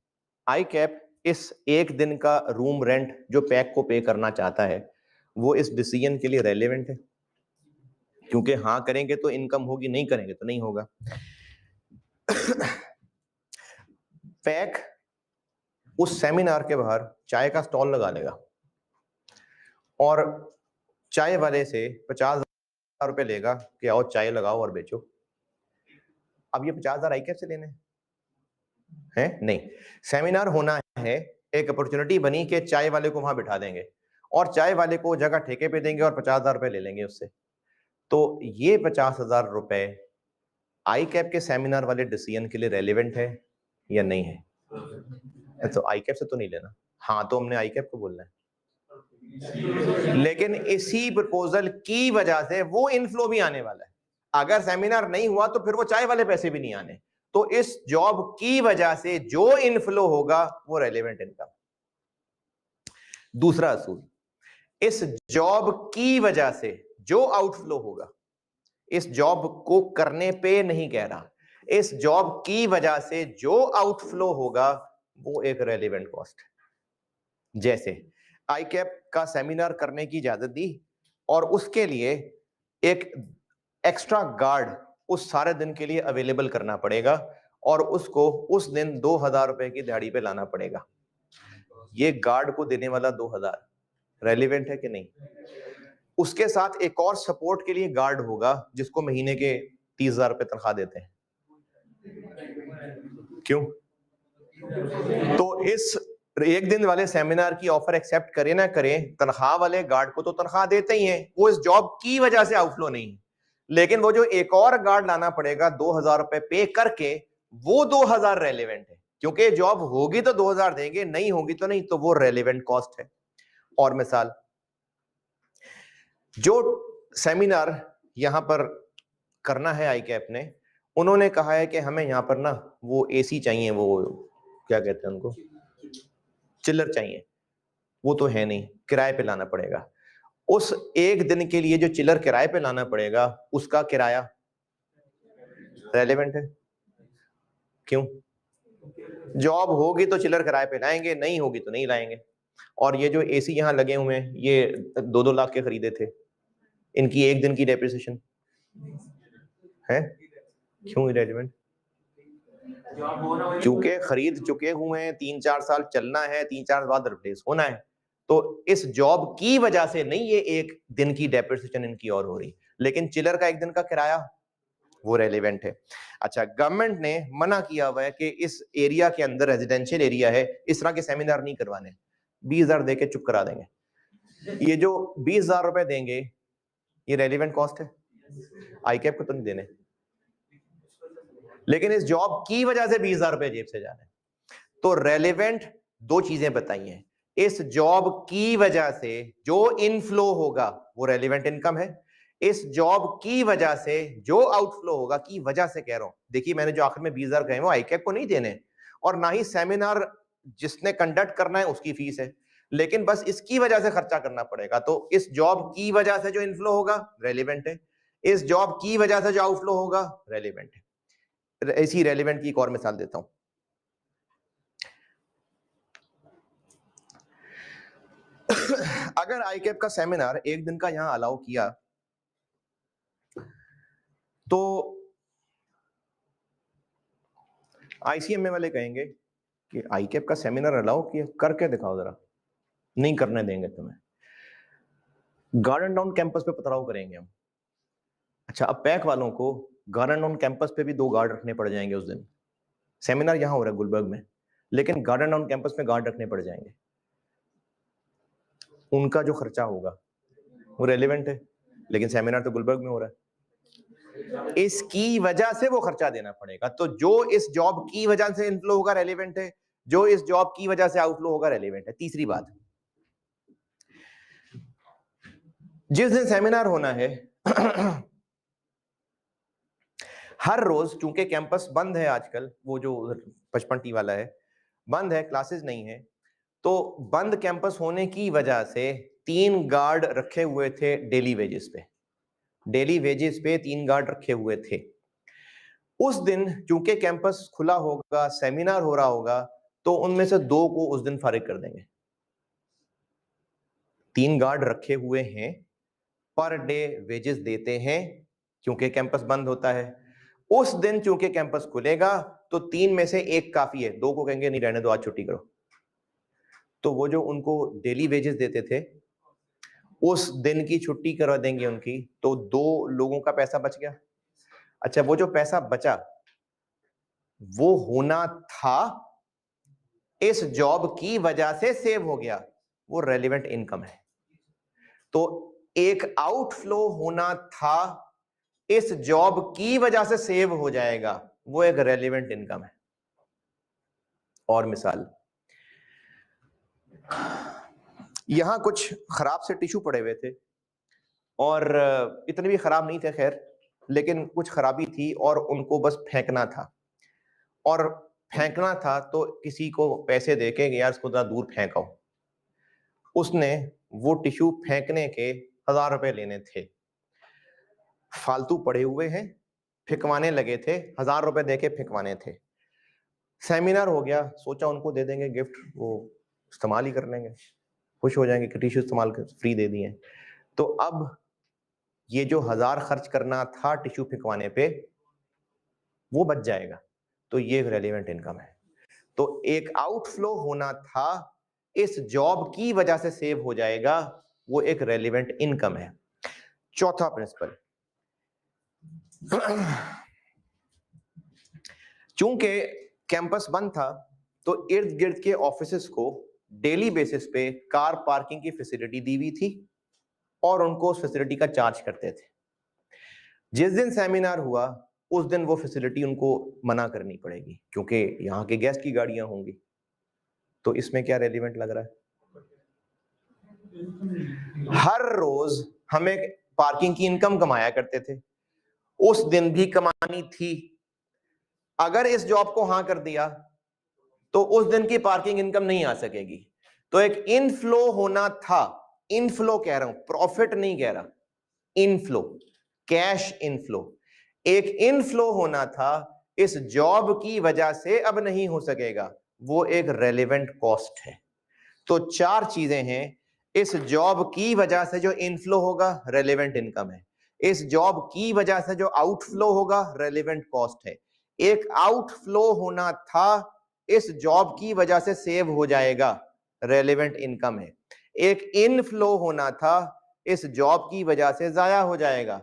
आई कैप इस 1 दिन का रूम रेंट जो पैक को पे करना चाहता है, वो इस डिसीजन के लिए रेलेवेंट है, क्योंकि हाँ करेंगे तो इनकम होगी, नहीं करेंगे तो नहीं होगा। पैक उस सेमिनार के बाहर चाय का स्टॉल लगा लेगा और चाय वाले से 50,000 रुपए लेगा कि आओ चाय लगाओ और बेचो। अब ये 50,000 आई कैप से लेने हैं? नहीं, सेमिनार होना है, एक अपॉर्चुनिटी बनी कि चाय वाले को वहां बिठा देंगे और चाय वाले को जगह ठेके पे देंगे और 50,000 रुपए ले लेंगे उससे। तो ये 50,000 रुपए आई कैप के सेमिनार वाले डिसीजन के लिए रेलिवेंट है या नहीं है? तो आई कैप से तो नहीं लेना। हाँ, तो हमने आई कैप को बोलना है, लेकिन इसी प्रपोजल की वजह से वो इनफ्लो भी आने वाला है। अगर सेमिनार नहीं हुआ तो फिर वो चाय वाले पैसे भी नहीं आने। तो इस जॉब की वजह से जो इनफ्लो होगा वो रेलेवेंट इनकम। दूसरा असूल, इस जॉब की वजह से जो आउटफ्लो होगा, इस जॉब को करने पे नहीं कह रहा, इस जॉब की वजह से जो आउटफ्लो होगा वो एक रेलेवेंट कॉस्ट है। जैसे आई कैप का सेमिनार करने की इजाजत दी और उसके लिए एक एक्स्ट्रा गार्ड उस सारे दिन के लिए अवेलेबल करना पड़ेगा और उसको उस दिन 2,000 रुपए की दिहाड़ी पे लाना पड़ेगा। ये गार्ड को देने वाला 2,000 रेलिवेंट है कि नहीं? उसके साथ एक और सपोर्ट के लिए गार्ड होगा जिसको महीने के 30,000 रुपए तनख्वाह देते हैं। क्यों? तो इस 1 दिन वाले सेमिनार की ऑफर एक्सेप्ट करें ना करें, तनख्वाह वाले गार्ड को तो तनख्वाह देते ही हैं, वो इस जॉब की वजह से आउटफ्लो नहीं, लेकिन वो जो एक और गार्ड लाना पड़ेगा 2,000 रुपए पे करके, वो 2,000 रेलिवेंट है, क्योंकि जॉब होगी तो 2,000 देंगे, नहीं होगी तो नहीं, तो वो रेलिवेंट कॉस्ट है। और मिसाल, जो सेमिनार यहां पर करना है आई कैप ने, उन्होंने कहा है कि हमें यहां पर ना वो एसी चाहिए, वो क्या कहते हैं उनको, चिल्लर चाहिए, वो तो है नहीं, किराए पे लाना पड़ेगा। उस 1 दिन के लिए जो चिल्लर किराए पे लाना पड़ेगा, उसका किराया रेलेवेंट है। क्यों? जॉब होगी तो चिल्लर किराए पे लाएंगे, नहीं होगी तो नहीं लाएंगे। और ये जो एसी यहाँ लगे हुए हैं, ये 2-2 लाख के खरीदे थे, इनकी 1 दिन की डेप्रिसिएशन है। क्यों इरेलीवेंट? क्योंकि खरीद चुके हुए हैं, 3-4 साल चलना है, 3-4 बाद रिप्लेस होना है। तो इस जॉब की वजह से नहीं ये 1 दिन की डेप्रिसिएशन इनकी और हो रही, लेकिन चिलर का 1 दिन का किराया वो रेलेवेंट है। अच्छा, गवर्नमेंट ने मना किया हुआ है कि इस एरिया के अंदर रेजिडेंशियल एरिया है, इस तरह के सेमिनार नहीं करवाने, 20,000 देके चुप करा देंगे। ये जो 20,000 रुपए देंगे, ये रेलिवेंट कॉस्ट है, आई कैप को तो नहीं देने, लेकिन इस जॉब की वजह से 20,000 रुपए जेब से जाने। तो रेलिवेंट 2 चीजें बताई हैं, इस जॉब की वजह से जो इनफ्लो होगा वो रेलिवेंट इनकम है, इस जॉब की वजह से जो आउटफ्लो होगा, की वजह से कह रहा हूं, देखिए मैंने जो आखिर में 20,000 कहे वो आई कैप को नहीं देने, और ना ही सेमिनार जिसने कंडक्ट करना है उसकी फीस है, लेकिन बस इसकी वजह से खर्चा करना पड़ेगा। तो इस जॉब की वजह से जो इनफ्लो होगा रेलिवेंट है, इस जॉब की वजह से जो आउटफ्लो होगा रेलिवेंट है। ऐसी रेलिवेंट की एक और मिसाल देता हूं। अगर आई कैप का सेमिनार 1 दिन का यहां अलाउ किया तो आईसीएमए वाले कहेंगे कि आईकेप का सेमिनार अलाउ किया, करके दिखाओ जरा, नहीं करने देंगे तुम्हें। गार्डन टाउन कैंपस पे पथराव करेंगे हम। अच्छा, अब पैक वालों को गार्डन टाउन कैंपस पे भी 2 गार्ड रखने पड़ जाएंगे उस दिन। सेमिनार यहां हो रहा है गुलबर्ग में, लेकिन गार्डन टाउन कैंपस में गार्ड रखने पड़ जाएंगे। उनका जो खर्चा होगा वो रेलिवेंट है, लेकिन सेमिनार तो गुलबर्ग में हो रहा है, इसकी वजह से वो खर्चा देना पड़ेगा। तो जो इस जॉब की वजह से इनफ्लो होगा रेलिवेंट है, जो इस जॉब की वजह से आउटफ्लो होगा रेलिवेंट है। तीसरी बात, जिस दिन सेमिनार होना है हर रोज, चूंकि कैंपस बंद है आजकल, वो जो 55T वाला है बंद है, क्लासेस नहीं है, तो बंद कैंपस होने की वजह से 3 गार्ड रखे हुए थे डेली वेजेस पे। डेली वेजेस पे 3 गार्ड रखे हुए थे। उस दिन चूंकि कैंपस खुला होगा, सेमिनार हो रहा होगा, तो उनमें से 2 को उस दिन फारिग कर देंगे। 3 गार्ड रखे हुए हैं, पर डे वेजेस देते हैं, क्योंकि कैंपस बंद होता है। उस दिन चूंकि कैंपस खुलेगा तो 3 में से 1 काफी है, 2 को कहेंगे नहीं रहने दो, आज छुट्टी करो। तो वो जो उनको डेली वेजेस देते थे, उस दिन की छुट्टी करवा देंगे उनकी, तो 2 लोगों का पैसा बच गया। अच्छा, वो जो पैसा बचा वो होना था, इस जॉब की वजह से सेव हो गया, वो रेलिवेंट इनकम है। तो एक आउटफ्लो होना था, इस जॉब की वजह से सेव हो जाएगा, वो एक रेलिवेंट इनकम है। और मिसाल, यहां कुछ खराब से टिश्यू पड़े हुए थे, और इतने भी खराब नहीं थे खैर, लेकिन कुछ खराबी थी और उनको बस फेंकना था। और फेंकना था तो किसी को पैसे देके यार इसको जरा दूर फेंको। उसने वो टिश्यू फेंकने के 1000 रुपए लेने थे, फालतू पड़े हुए हैं, फेंकवाने लगे थे, 1000 रुपए देके फेंकवाने थे। सेमिनार हो गया, सोचा उनको दे देंगे गिफ्ट, वो इस्तेमाल ही कर लेंगे, खुश हो जाएंगे कि टिश्यू इस्तेमाल फ्री दे दिए। तो अब ये जो 1000 खर्च करना था टिश्यू फेंकवाने पे, वो बच जाएगा। तो ये रेलिवेंट इनकम है। तो एक आउटफ्लो होना था, इस जॉब की वजह से सेव हो जाएगा, वो एक रेलिवेंट इनकम है। चौथा प्रिंसिपल, चूंकि कैंपस बंद था तो इर्द गिर्द के ऑफिसेस को डेली बेसिस पे कार पार्किंग की फैसिलिटी दी हुई थी और उनको उस फैसिलिटी का चार्ज करते थे। जिस दिन सेमिनार हुआ उस दिन वो फैसिलिटी उनको मना करनी पड़ेगी, क्योंकि यहाँ के गेस्ट की गाड़ियां होंगी। तो इसमें क्या रेलिवेंट लग रहा है? हर रोज हमें पार्किंग की इनकम कमाया करते थे, उस दिन भी कमानी थी। अगर इस जॉब को हां कर दिया तो उस दिन की पार्किंग इनकम नहीं आ सकेगी। तो एक इनफ्लो होना था, इनफ्लो कह रहा हूं, प्रॉफिट नहीं कह रहा, इनफ्लो, कैश इनफ्लो, एक इनफ्लो होना था, इस जॉब की वजह से अब नहीं हो सकेगा, वो एक रेलेवेंट कॉस्ट है। तो 4 चीजें हैं, इस जॉब की वजह से जो इनफ्लो होगा रेलेवेंट इनकम है, इस जॉब की वजह से जो आउटफ्लो होगा रेलेवेंट कॉस्ट है, एक आउटफ्लो होना था, इस जॉब की वजह से सेव हो जाएगा, रेलेवेंट इनकम है, एक इनफ्लो होना था, इस जॉब की वजह से जाया हो जाएगा,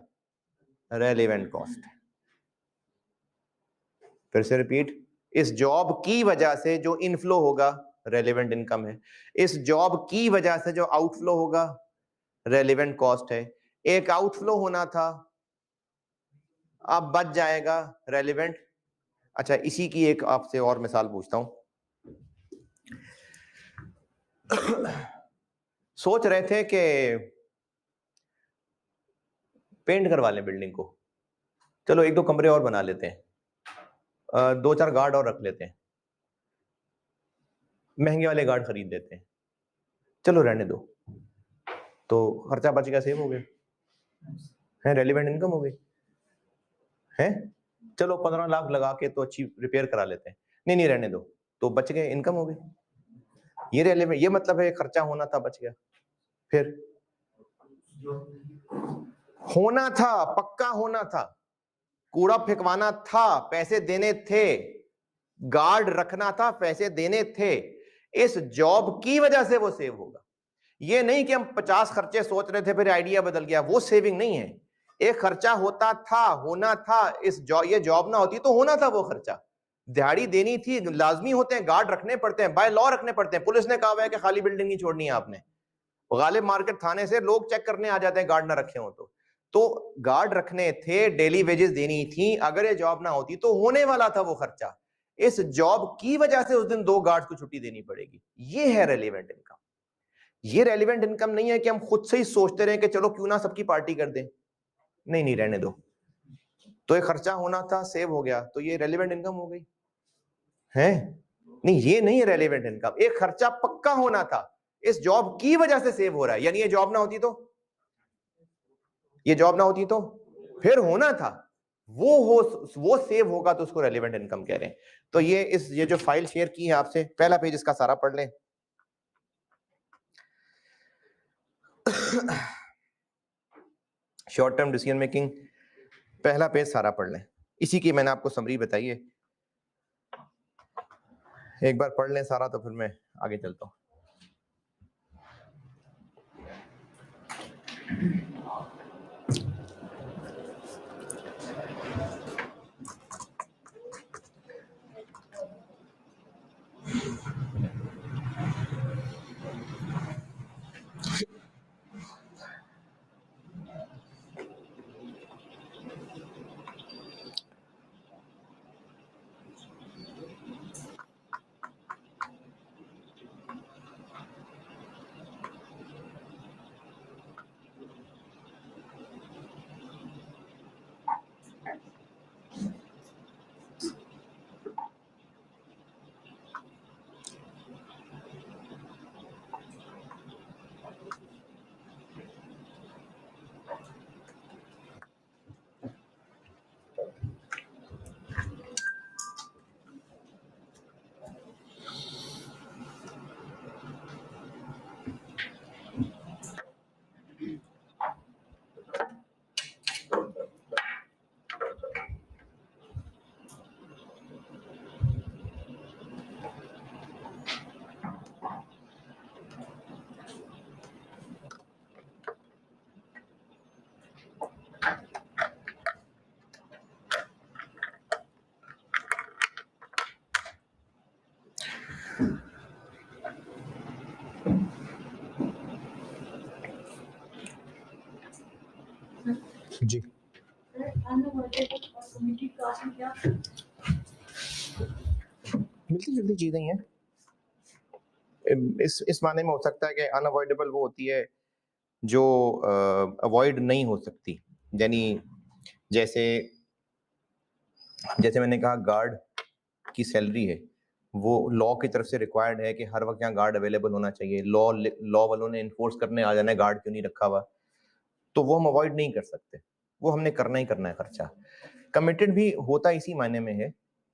रेलेवेंट कॉस्ट है। फिर से रिपीट, इस जॉब की वजह से जो इनफ्लो होगा रेलेवेंट इनकम है, इस जॉब की वजह से जो आउटफ्लो होगा रेलेवेंट कॉस्ट है, एक आउटफ्लो होना था अब बच जाएगा, रेलेवेंट। अच्छा, इसी की एक आपसे और मिसाल पूछता हूं। सोच रहे थे कि पेंट करवा लें बिल्डिंग को, चलो 1-2 कमरे और बना लेते हैं, 2-4 गार्ड और रख लेते हैं, महंगे वाले गार्ड खरीद लेते हैं, चलो रहने दो, तो खर्चा बच गया, सेव हो गया है, रेलिवेंट इनकम हो गई है। चलो 15 लाख लगा के तो अच्छी रिपेयर करा लेते हैं, नहीं नहीं रहने दो, तो बच गए, इनकम हो गई। ये रेलिवेंट, ये मतलब है खर्चा होना था बच गया। फिर होना था, पक्का होना था, कूड़ा फेंकवाना था, पैसे देने थे, गार्ड रखना था, पैसे देने थे, इस जॉब की वजह से वो सेव होगा। ये नहीं कि हम 50 खर्चे सोच रहे थे फिर आइडिया बदल गया, वो सेविंग नहीं है। एक खर्चा होता था, होना था, ये जॉब ना होती तो होना था वो खर्चा, दिहाड़ी देनी थी, लाजमी होते हैं, गार्ड रखने पड़ते हैं, बाय लॉ रखने पड़ते हैं। पुलिस ने कहा हुआ है कि खाली बिल्डिंग नहीं छोड़नी है आपने। गालिब मार्केट थाने से लोग चेक करने आ जाते हैं गार्ड ना रखे हो तो गार्ड रखने थे, डेली वेजेस देनी थी, अगर ये जॉब ना होती तो होने वाला था वो खर्चा। इस जॉब की वजह से उस दिन 2 गार्ड्स को छुट्टी देनी पड़ेगी। ये है रेलिवेंट इनकम। ये रेलिवेंट इनकम नहीं है कि हम खुद से ही सोचते रहे कि चलो क्यों ना सबकी पार्टी कर दें। नहीं नहीं, रहने दो। तो ये खर्चा होना था, सेव हो गया, तो ये रेलिवेंट इनकम हो गई है। नहीं, ये नहीं है रेलिवेंट इनकम। एक खर्चा पक्का होना था, इस जॉब की वजह से सेव हो रहा है, यानी ये जॉब ना होती तो, ये जॉब ना होती तो फिर होना था, वो सेव होगा, तो उसको रेलिवेंट इनकम कह रहे हैं। तो ये जो फाइल शेयर की है आपसे, पहला पेज इसका सारा पढ़ लें। शॉर्ट टर्म डिसीजन मेकिंग, पहला पेज सारा पढ़ लें। इसी की मैंने आपको समरी बताई है, एक बार पढ़ लें सारा तो फिर मैं आगे चलता हूं। जी, मिलती जुलती चीजें ही हैं। इस माने में हो सकता है कि अनअवॉइडेबल वो होती है जो अवॉइड नहीं हो सकती, यानी जैसे मैंने कहा गार्ड की सैलरी है, वो लॉ की तरफ से रिक्वायर्ड है कि हर वक्त यहाँ गार्ड अवेलेबल होना चाहिए। लॉ वालों ने इन्फोर्स करने आ जाना है गार्ड क्यों नहीं रखा हुआ, तो वो हम अवॉइड नहीं कर सकते, वो हमने करना ही करना है खर्चा। कमिटेड भी होता इसी मायने में है।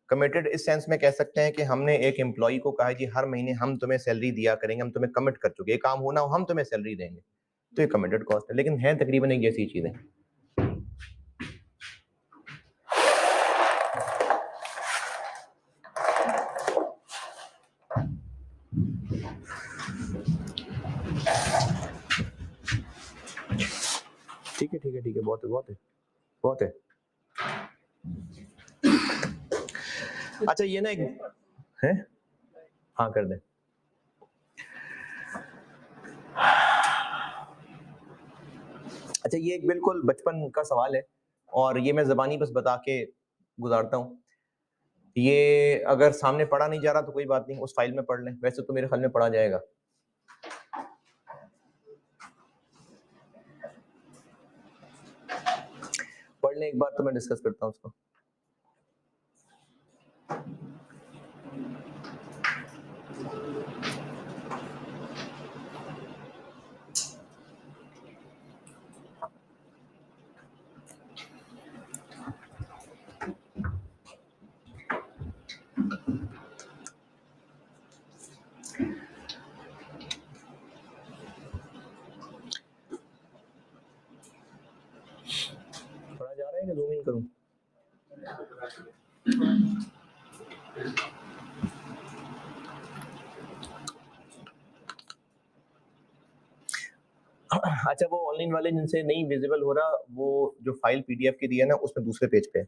कमिटेड इस सेंस में कह सकते हैं कि हमने एक एम्प्लॉय को कहा जी हर महीने हम तुम्हें सैलरी दिया करेंगे, हम तुम्हें कमिट कर चुके, ये काम होना हो हम तुम्हें सैलरी देंगे, तो ये कमिटेड कॉस्ट है। लेकिन है तकरीबन एक जैसी चीजें। ठीक है ठीक है ठीक है, बहुत है बहुत है बहुत है। अच्छा ये ना एक है, हाँ कर दे। अच्छा ये एक बिल्कुल बचपन का सवाल है और ये मैं जबानी बस बता के गुजारता हूँ। ये अगर सामने पढ़ा नहीं जा रहा तो कोई बात नहीं, उस फाइल में पढ़ लें, वैसे तो मेरे ख्याल में पढ़ा जाएगा। पढ़ लें एक बार तो मैं डिस्कस करता हूँ उसको। पढ़ा जा रहा है कि जूम इन करूं? अच्छा वो ऑनलाइन वाले जिनसे नहीं विजिबल हो रहा, वो जो फाइल पीडीएफ की दिया ना उसमें दूसरे पेज पे है।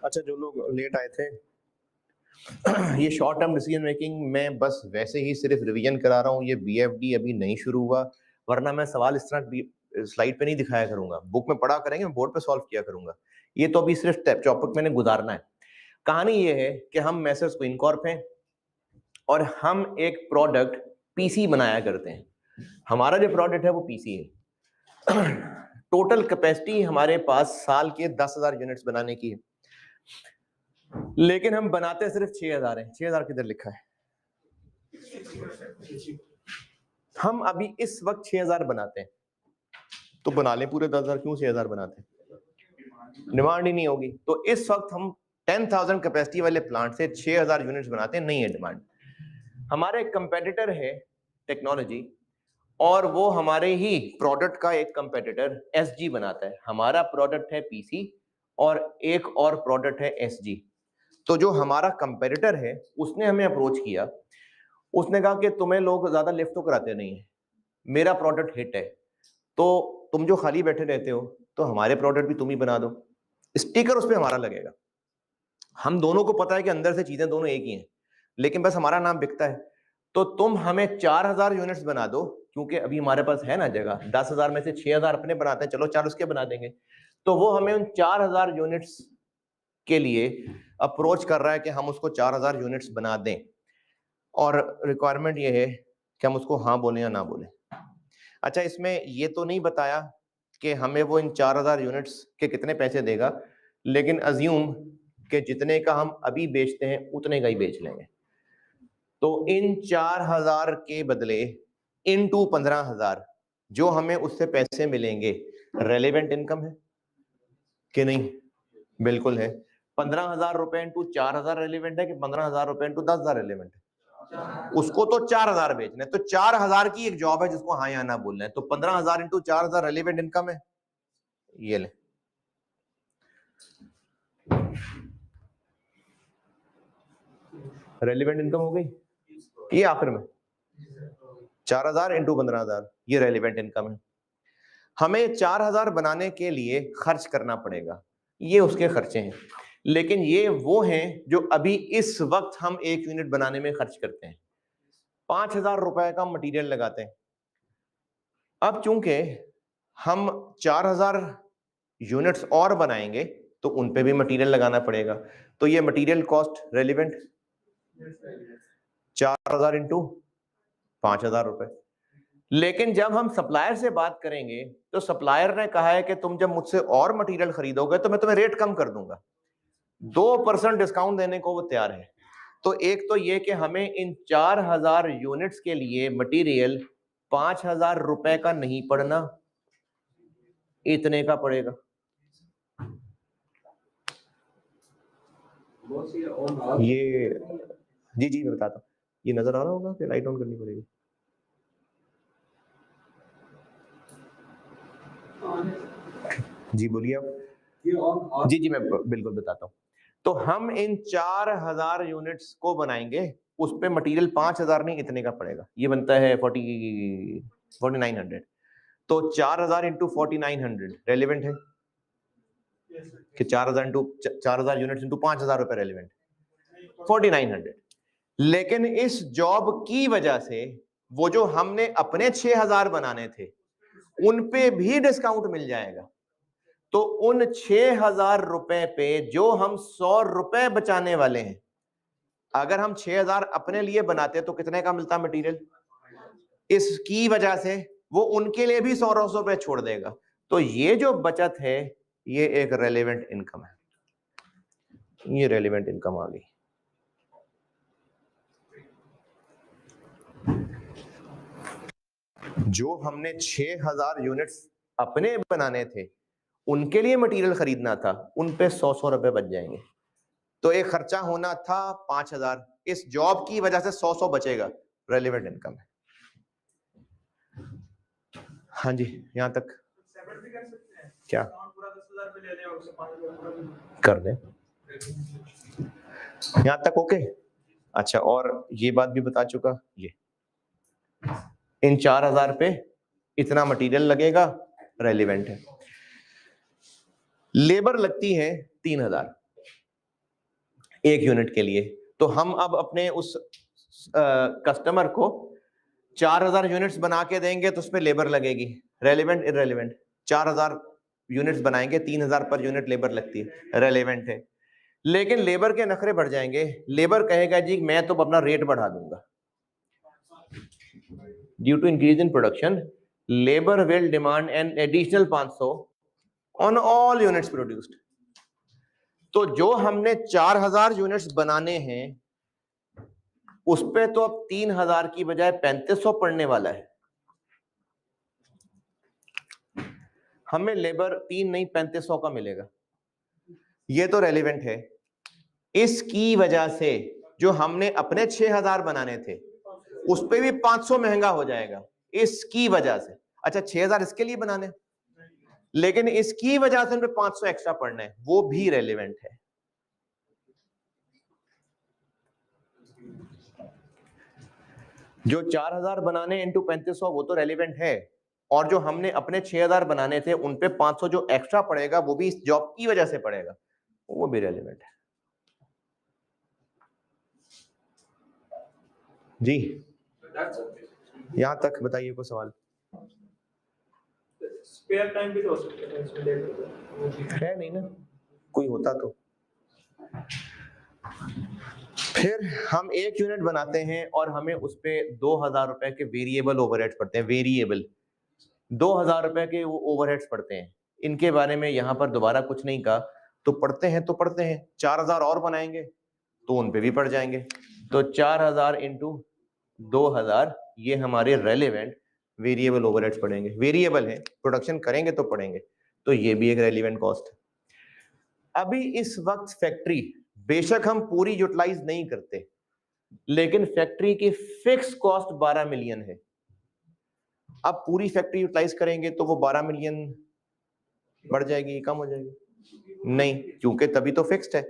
अच्छा जो लोग लेट आए थे, ये शॉर्ट टर्म डिसीजन मेकिंग मैं बस वैसे ही सिर्फ रिवीजन करा रहा हूँ, ये बीएफडी अभी नहीं शुरू हुआ, वरना मैं सवाल इस तरह स्लाइड पे नहीं दिखाया करूंगा, बुक में पढ़ा करेंगे, मैं बोर्ड पे सॉल्व किया करूंगा। ये तो अभी सिर्फ टॉपिक मैंने गुजारना है। कहानी ये है कि हम मैसर्स क्वीनकॉर्प हैं और हम एक प्रोडक्ट पीसी बनाया करते हैं। हमारा जो प्रोडक्ट है वो पीसी है। टोटल कैपेसिटी हमारे पास साल के 10,000 यूनिट्स बनाने की है, लेकिन हम बनाते सिर्फ 6,000 है। 6,000 किधर लिखा है? हम अभी इस वक्त 6,000 बनाते हैं, तो बना ले पूरे 10,000, क्यों 6,000 बनाते हैं? डिमांड ही नहीं होगी। तो इस वक्त हम 10,000 कैपेसिटी वाले प्लांट से 6,000 यूनिट्स बनाते हैं, नहीं है डिमांड। हमारे कंपेटिटर है टेक्नोलॉजी, और वो हमारे ही प्रोडक्ट का एक कंपेटिटर एसजी बनाता है। हमारा प्रोडक्ट है पीसी और एक और प्रोडक्ट है एसजी। तो जो हमारा कंपेटिटर है उसने हमें अप्रोच किया, उसने कहा कि तुम्हें लोग ज्यादा लिफ्ट तो कराते नहीं है, मेरा प्रोडक्ट हिट है, तो तुम जो खाली बैठे रहते हो तो हमारे प्रोडक्ट भी तुम ही बना दो, स्टिकर उस पर हमारा लगेगा। हम दोनों को पता है कि अंदर से चीजें दोनों एक ही हैं, लेकिन बस हमारा नाम बिकता है। तो तुम हमें 4,000 यूनिट्स बना दो, क्योंकि अभी हमारे पास है ना जगह, 10,000 में से 6,000 अपने बनाते हैं, चलो 4 उसके बना देंगे। तो वो हमें उन 4,000 यूनिट्स के लिए अप्रोच कर रहा है कि हम उसको 4,000 यूनिट्स बना दें, और रिक्वायरमेंट ये है कि हम उसको हाँ बोलें या ना बोलें। अच्छा, इसमें ये तो नहीं बताया कि हमें वो इन 4,000 यूनिट्स के कितने पैसे देगा, लेकिन अज्यूम कि जितने का हम अभी बेचते हैं उतने का ही बेच लेंगे। तो इन 4,000 के बदले इनटू 15,000 जो हमें उससे पैसे मिलेंगे, रेलेवेंट इनकम है कि नहीं? बिल्कुल है। 15,000 रुपए इंटू 4,000 रेलिवेंट है कि 15,000 रुपए इंटू 10,000 रेलिवेंट है? उसको तो 4,000 बेचना है, तो 4,000 की एक जॉब है जिसको हाँ या ना बोलना है। तो 15,000 इंटू 4,000 रेलिवेंट इनकम है, ये ले। रेलिवेंट इनकम हो गई, ये आखिर में 4,000 इंटू 15,000 ये रेलिवेंट इनकम है। हमें 4,000 बनाने के लिए खर्च करना पड़ेगा, ये उसके खर्चे हैं, लेकिन ये वो हैं जो अभी इस वक्त हम एक यूनिट बनाने में खर्च करते हैं। 5,000 रुपए का मटेरियल लगाते हैं। अब चूंकि हम 4,000 यूनिट्स और बनाएंगे तो उन पे भी मटेरियल लगाना पड़ेगा, तो ये मटेरियल कॉस्ट रेलिवेंट 4,000 इंटू 5,000 रुपए। लेकिन जब हम सप्लायर से बात करेंगे तो सप्लायर ने कहा है कि तुम जब मुझसे और मटेरियल खरीदोगे तो मैं तुम्हें रेट कम कर दूंगा, 2% डिस्काउंट देने को वो तैयार है। तो एक तो ये कि हमें इन 4000 यूनिट्स के लिए मटेरियल 5000 रुपए का नहीं पड़ना, इतने का पड़ेगा। ये जी जी मैं बताता हूँ, ये नजर आ रहा होगा कि लाइट ऑन करनी पड़ेगी? जी बोलिए आप। जी जी मैं बिल्कुल बताता हूँ। तो हम इन 4000 यूनिट्स को बनाएंगे, उस पे मटेरियल 5000 नहीं इतने का पड़ेगा, ये बनता है 4900। तो 4000 इंटू 4900 रेलिवेंट है कि 4000 यूनिट्स इंटू 5000 रुपए रेलिवेंट, 4900। लेकिन इस जॉब की वजह से वो जो हमने अपने 6000 बनाने थे उन पे भी डिस्काउंट मिल जाएगा। तो उन 6000 रुपए पे जो हम 100 रुपए बचाने वाले हैं, अगर हम 6000 अपने लिए बनाते तो कितने का मिलता मटेरियल, इसकी वजह से वो उनके लिए भी 100 रुपए छोड़ देगा। तो ये जो बचत है ये एक रेलेवेंट इनकम है, ये रेलेवेंट इनकम आ गई। जो हमने 6000 यूनिट्स अपने बनाने थे उनके लिए मटेरियल खरीदना था, उन पे 100 रुपए बच जाएंगे। तो एक खर्चा होना था 5000, इस जॉब की वजह से 100 बचेगा, रेलेवेंट इनकम है। हाँ जी यहां तक क्या कर दें, यहां तक ओके। अच्छा, और ये बात भी बता चुका, ये इन 4000 पे इतना मटेरियल लगेगा, रेलिवेंट है। लेबर लगती है 3000 एक यूनिट के लिए। तो हम अब अपने उस कस्टमर को 4000 यूनिट्स बना के देंगे तो उस पर लेबर लगेगी, रेलिवेंट इररेलेवेंट? 4000 यूनिट्स बनाएंगे, 3000 पर यूनिट लेबर लगती है, रेलिवेंट है। लेकिन लेबर के नखरे बढ़ जाएंगे, लेबर कहेगा जी मैं तो अपना रेट बढ़ा दूंगा। Due to increase in production labour will demand an additional 500 on all units produced. तो जो हमने 4000 यूनिट्स बनाने हैं उस पे तो अब 3000 की बजाय 3500 पड़ने वाला है। हमें लेबर 3 नहीं 3500 का मिलेगा, ये तो रेलिवेंट है। इसकी वजह से जो हमने अपने 6000 बनाने थे उस पे भी 500 महंगा हो जाएगा, इसकी वजह से। अच्छा 6000 इसके लिए बनाने, लेकिन इसकी वजह से उनपे 500 एक्स्ट्रा पड़ना है, वो भी रेलिवेंट है। जो 4000 बनाने इंटू 3500 वो तो रेलिवेंट है, और जो हमने अपने 6000 बनाने थे उन पे 500 जो एक्स्ट्रा पड़ेगा वो भी इस जॉब की वजह से पड़ेगा, वो भी रेलिवेंट है। जी यहां तक बताइए कोई सवाल? स्पेयर टाइम भी तो हो सकता है इसमें, लेबर है नहीं ना, कोई होता तो। फिर हम एक यूनिट बनाते हैं और हमें उस पे 2000 रुपए के वेरिएबल ओवरहेड्स पड़ते हैं, वेरिएबल 2000 रुपए के वो ओवरहेड्स पड़ते हैं। इनके बारे में यहाँ पर दोबारा कुछ नहीं कहा, तो पढ़ते हैं तो पढ़ते हैं। 4000 और बनाएंगे तो उन पे भी पड़ जाएंगे। तो 4000 इंटू 2000 ये हमारे रेलेवेंट वेरिएबल ओवरहेड्स पड़ेंगे, वेरिएबल है, प्रोडक्शन करेंगे तो पड़ेंगे, तो ये भी एक रेलिवेंट कॉस्ट है। अभी इस वक्त फैक्ट्री बेशक हम पूरी यूटिलाइज नहीं करते, लेकिन फैक्ट्री की फिक्स कॉस्ट 12 मिलियन है। अब पूरी फैक्ट्री यूटिलाइज करेंगे तो वो 12 मिलियन बढ़ जाएगी, कम हो जाएगी? नहीं, क्योंकि तभी तो फिक्स्ड है।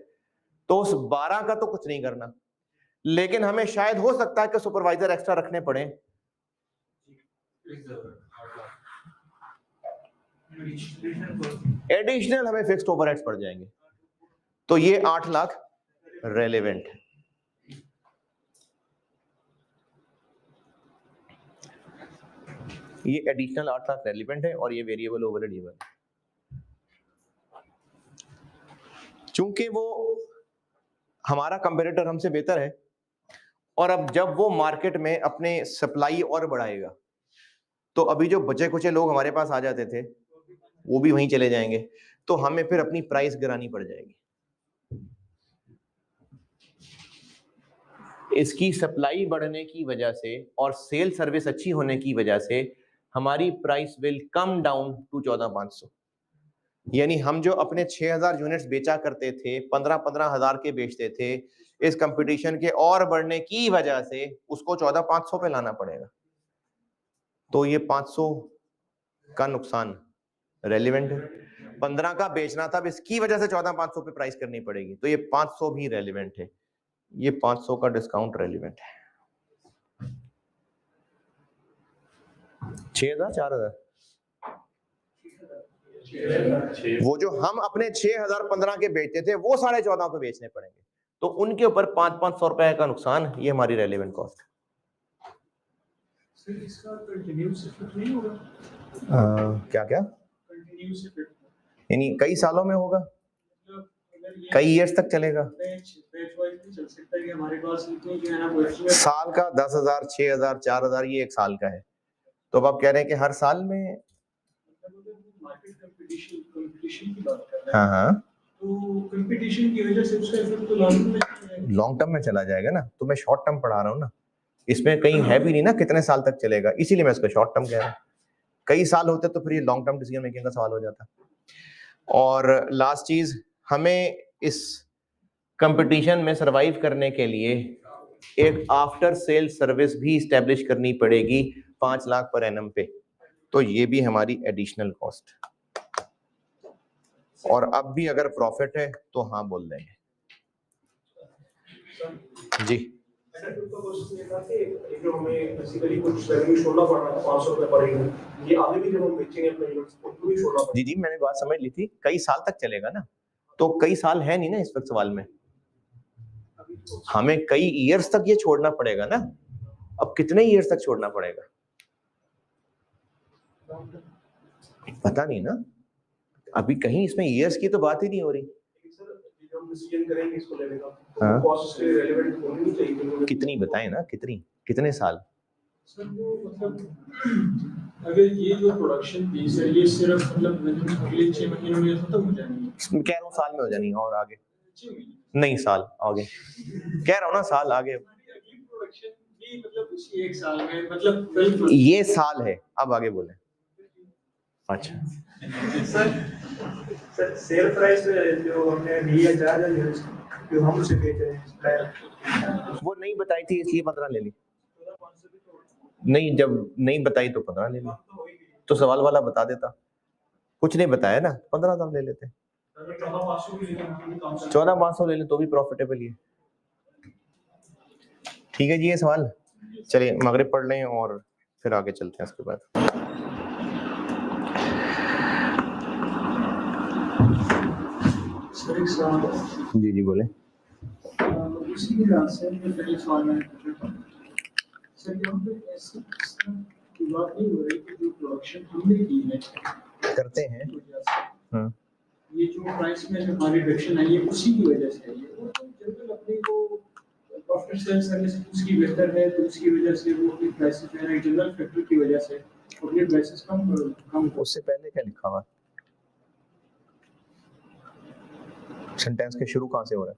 तो उस 12 का तो कुछ नहीं करना, लेकिन हमें शायद हो सकता है कि सुपरवाइजर एक्स्ट्रा रखने पड़े। एडिशनल हमें फिक्स्ड ओवरहेड्स पड़ जाएंगे, तो ये 8 लाख रेलेवेंट है। ये एडिशनल 8 लाख रेलिवेंट है और ये वेरिएबल ओवरहेड ये वाला, चूंकि वो हमारा कंपेटिटर हमसे बेहतर है और अब जब वो मार्केट में अपने सप्लाई और बढ़ाएगा तो अभी जो बचे कुचे लोग हमारे पास आ जाते थे वो भी वहीं चले जाएंगे, तो हमें फिर अपनी प्राइस गिरानी पड़ जाएगी। इसकी सप्लाई बढ़ने की वजह से और सेल सर्विस अच्छी होने की वजह से हमारी price will come down to 14,500। यानी हम जो अपने 6,000 यूनिट्स बेचा करते थे, 15-15 हजार के बेचते थे, इस कंपटीशन के और बढ़ने की वजह से उसको 14,500 पे लाना पड़ेगा। तो ये 500 का नुकसान रेलिवेंट है। 15 का बेचना था, अब इसकी वजह से 14,500 पे प्राइस करनी पड़ेगी, तो ये 500 भी रेलिवेंट है। ये 500 का डिस्काउंट रेलिवेंट है। 6,000 4,000 वो जो हम अपने 6,015 के बेचते थे वो 14,500 पे बेचने पड़ेंगे, तो उनके ऊपर 500 रुपए का नुकसान, ये हमारी रेलिवेंट कॉस्ट है। इसका कंटिन्यूस इफेक्ट नहीं होगा? क्या क्या कंटिन्यूस इफेक्ट यानी कई सालों में होगा, मतलब अगर ये कई ईयर्स तक चलेगा। बैच वाइज नहीं चल सकता कि हमारे पास इतनी जो है ना वो साल का 10,000 6,000 4,000 ये एक साल का है, तो अब आप कह रहे हैं कि हर साल में। मार्केट कंपटीशन की बात कर रहे हैं, हाँ हाँ, तो कंपटीशन की वजह से उसका इफेक्ट तो लॉन्ग टर्म में चला जाएगा ना, तो मैं शॉर्ट टर्म पढ़ा रहा हूँ ना, इसमें कहीं है भी नहीं ना कितने साल तक चलेगा, इसीलिए मैं इसको शॉर्ट टर्म कह रहा हूँ। कई साल होते तो फिर ये लॉन्ग टर्म डिसीजन मेकिंग का सवाल हो जाता। और लास्ट चीज, हमें इस कंपटीशन में सरवाइव करने के लिए एक आफ्टर सेल सर्विस भी स्टैब्लिश करनी पड़ेगी 5 लाख पर एनम पे, तो ये भी हमारी एडिशनल कॉस्ट। और अब भी अगर प्रॉफिट है तो हाँ बोल देंगे जी। जो हमें बेसिकली कुछ रेवेन्यू छोड़ना पड़ रहा है 500 रुपए पर यूनिट, ये आगे भी जब हम बेचेंगे अपने यूनिट्स उनको भी छोड़ना पड़ेगा। जी जी, मैंने बात समझ ली थी, कई साल तक चलेगा ना, तो कई साल है नहीं ना इस वक्त सवाल में, हमें कई ईयर्स तक ये छोड़ना पड़ेगा ना। अब कितने ईयर्स तक छोड़ना पड़ेगा पता नहीं ना, अभी कहीं इसमें ईयर्स की तो बात ही नहीं हो रही। जब हम डिसीजन करेंगे इसको लेने का, हाँ। तो कॉस्ट के रेलेवेंट होनी नहीं चाहिए। कितनी बताएं ना, कितने साल? सर वो मतलब अगर ये जो प्रोडक्शन पीस है ये सिर्फ मतलब अगले 6 महीनों में खत्म हो जाएगी, कह रहा हूँ साल में हो जानी, और आगे 6 महीने नहीं, साल आगे कह रहा हूँ ना, साल आगे। अगली प्रोडक्शन भी मतलब इसी एक साल में मतलब ये साल है, अब आगे बोले। अच्छा सर सेल प्राइस जो हमने लिया 4,000 यूनिट्स जो हम उसे बेच रहे हैं वो नहीं बताई थी इसलिए 15 ले ली, नहीं जब नहीं बताई तो 15 ले ली, तो सवाल वाला बता देता, कुछ नहीं बताया ना, 15 तो हम ले लेते, 14,500 ले ले तो भी प्रॉफिटेबल ही है। ठीक है जी, ये सवाल। चलिए मगरिब पढ़ लें और फिर आगे चलते हैं इसके बाद। जी जी बोले। उसी के साथ से पहले सवाल में सर यहाँ पे ऐसी की बात नहीं हो रही कि जो प्रोडक्शन हमने की है करते हैं, हाँ, ये जो प्राइस में जो हमारी रिडक्शन आई है उसी की वजह से आई है, वो तो जनरल अपने को आफ्टर सेल सर्विस उसकी बेहतर है तो उसकी वजह से वो अपनी प्राइसेस जो है जनरल फैक्टर की वजह से अपनी प्राइसेस कम। उससे पहले क्या लिखा हुआ सेंटेंस के शुरू कहाँ से हो रहा है?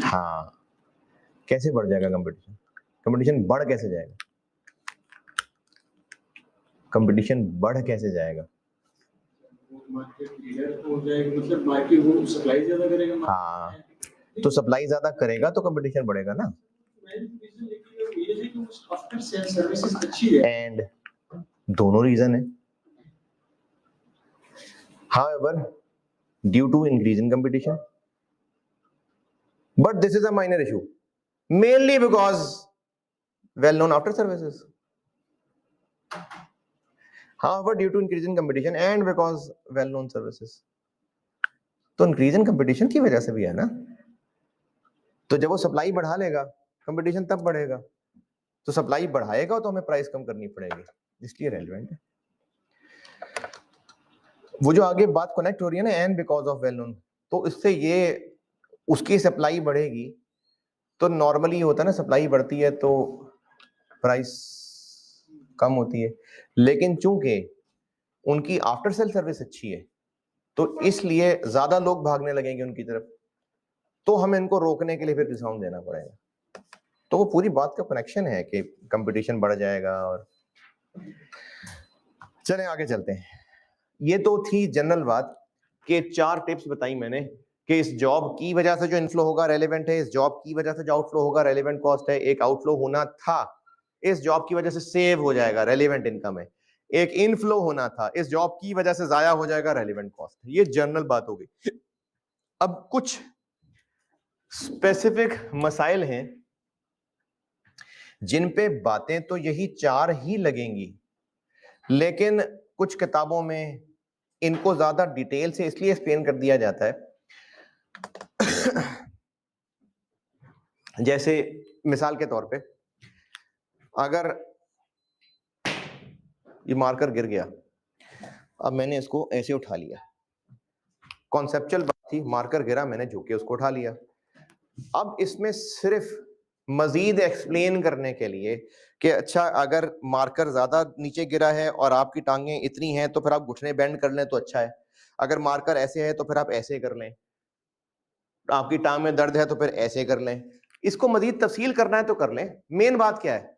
हाँ, कैसे बढ़ जाएगा कंपटीशन? कंपटीशन बढ़ कैसे जाएगा? कंपटीशन बढ़ कैसे जाएगा? मार्केट लीडर हो जाएगा, मतलब मार्केट वो सप्लाई ज्यादा करेगा। हाँ, तो सप्लाई ज्यादा करेगा तो कंपटीशन बढ़ेगा ना। आफ्टर सेल सर्विसेज अच्छी है एंड दोनों रीजन है। However, due to increase in competition, but this is a minor issue, mainly because well-known after services. However, due to increase in competition and because well-known services, तो increase in competition की वजह से भी है ना, तो जब वो सप्लाई बढ़ा लेगा कंपटीशन तब बढ़ेगा, तो सप्लाई बढ़ाएगा तो हमें प्राइस कम करनी पड़ेगी, इसलिए रेलेवेंट है। वो जो आगे बात कनेक्ट हो रही है ना, and because of well known, तो इससे ये उसकी सप्लाई बढ़ेगी, तो नॉर्मली होता है ना, सप्लाई बढ़ती है तो प्राइस कम होती है, लेकिन चूंकि उनकी आफ्टर सेल सर्विस अच्छी है तो इसलिए ज्यादा लोग भागने लगेंगे उनकी तरफ, तो हमें इनको रोकने के लिए फिर डिस्काउंट देना पड़ेगा। तो वो पूरी बात का कनेक्शन है कि कंपटीशन बढ़ जाएगा। और चलें आगे चलते हैं। ये तो थी जनरल बात कि 4 टिप्स बताई मैंने कि इस जॉब की वजह से जो इनफ्लो होगा रेलेवेंट है, इस जॉब की वजह से जो आउटफ्लो होगा रेलेवेंट कॉस्ट है, एक आउटफ्लो होना था इस जॉब की वजह से सेव हो जाएगा रेलेवेंट इनकम है, एक इनफ्लो होना था इस जॉब की वजह से जाया हो जाएगा रेलेवेंट कॉस्ट। ये जनरल बात हो गई। अब कुछ स्पेसिफिक मसाइल हैं जिन पे बातें तो यही 4 ही लगेंगी, लेकिन कुछ किताबों में इनको ज्यादा डिटेल से इसलिए एक्सप्लेन कर दिया जाता है जैसे मिसाल के तौर पे अगर ये मार्कर गिर गया, अब मैंने इसको ऐसे उठा लिया, कॉन्सेप्चुअल बात थी, मार्कर गिरा, मैंने झुक के उसको उठा लिया। अब इसमें सिर्फ मजीद एक्सप्लेन करने के लिए कि अच्छा अगर मार्कर ज्यादा नीचे गिरा है और आपकी टांगें इतनी हैं तो फिर आप घुटने बेंड कर लें तो अच्छा है, अगर मार्कर ऐसे है तो फिर आप ऐसे कर लें, आपकी टांग में दर्द है तो फिर ऐसे कर लें। इसको मजीद तफसील करना है तो कर लें। मेन बात क्या है,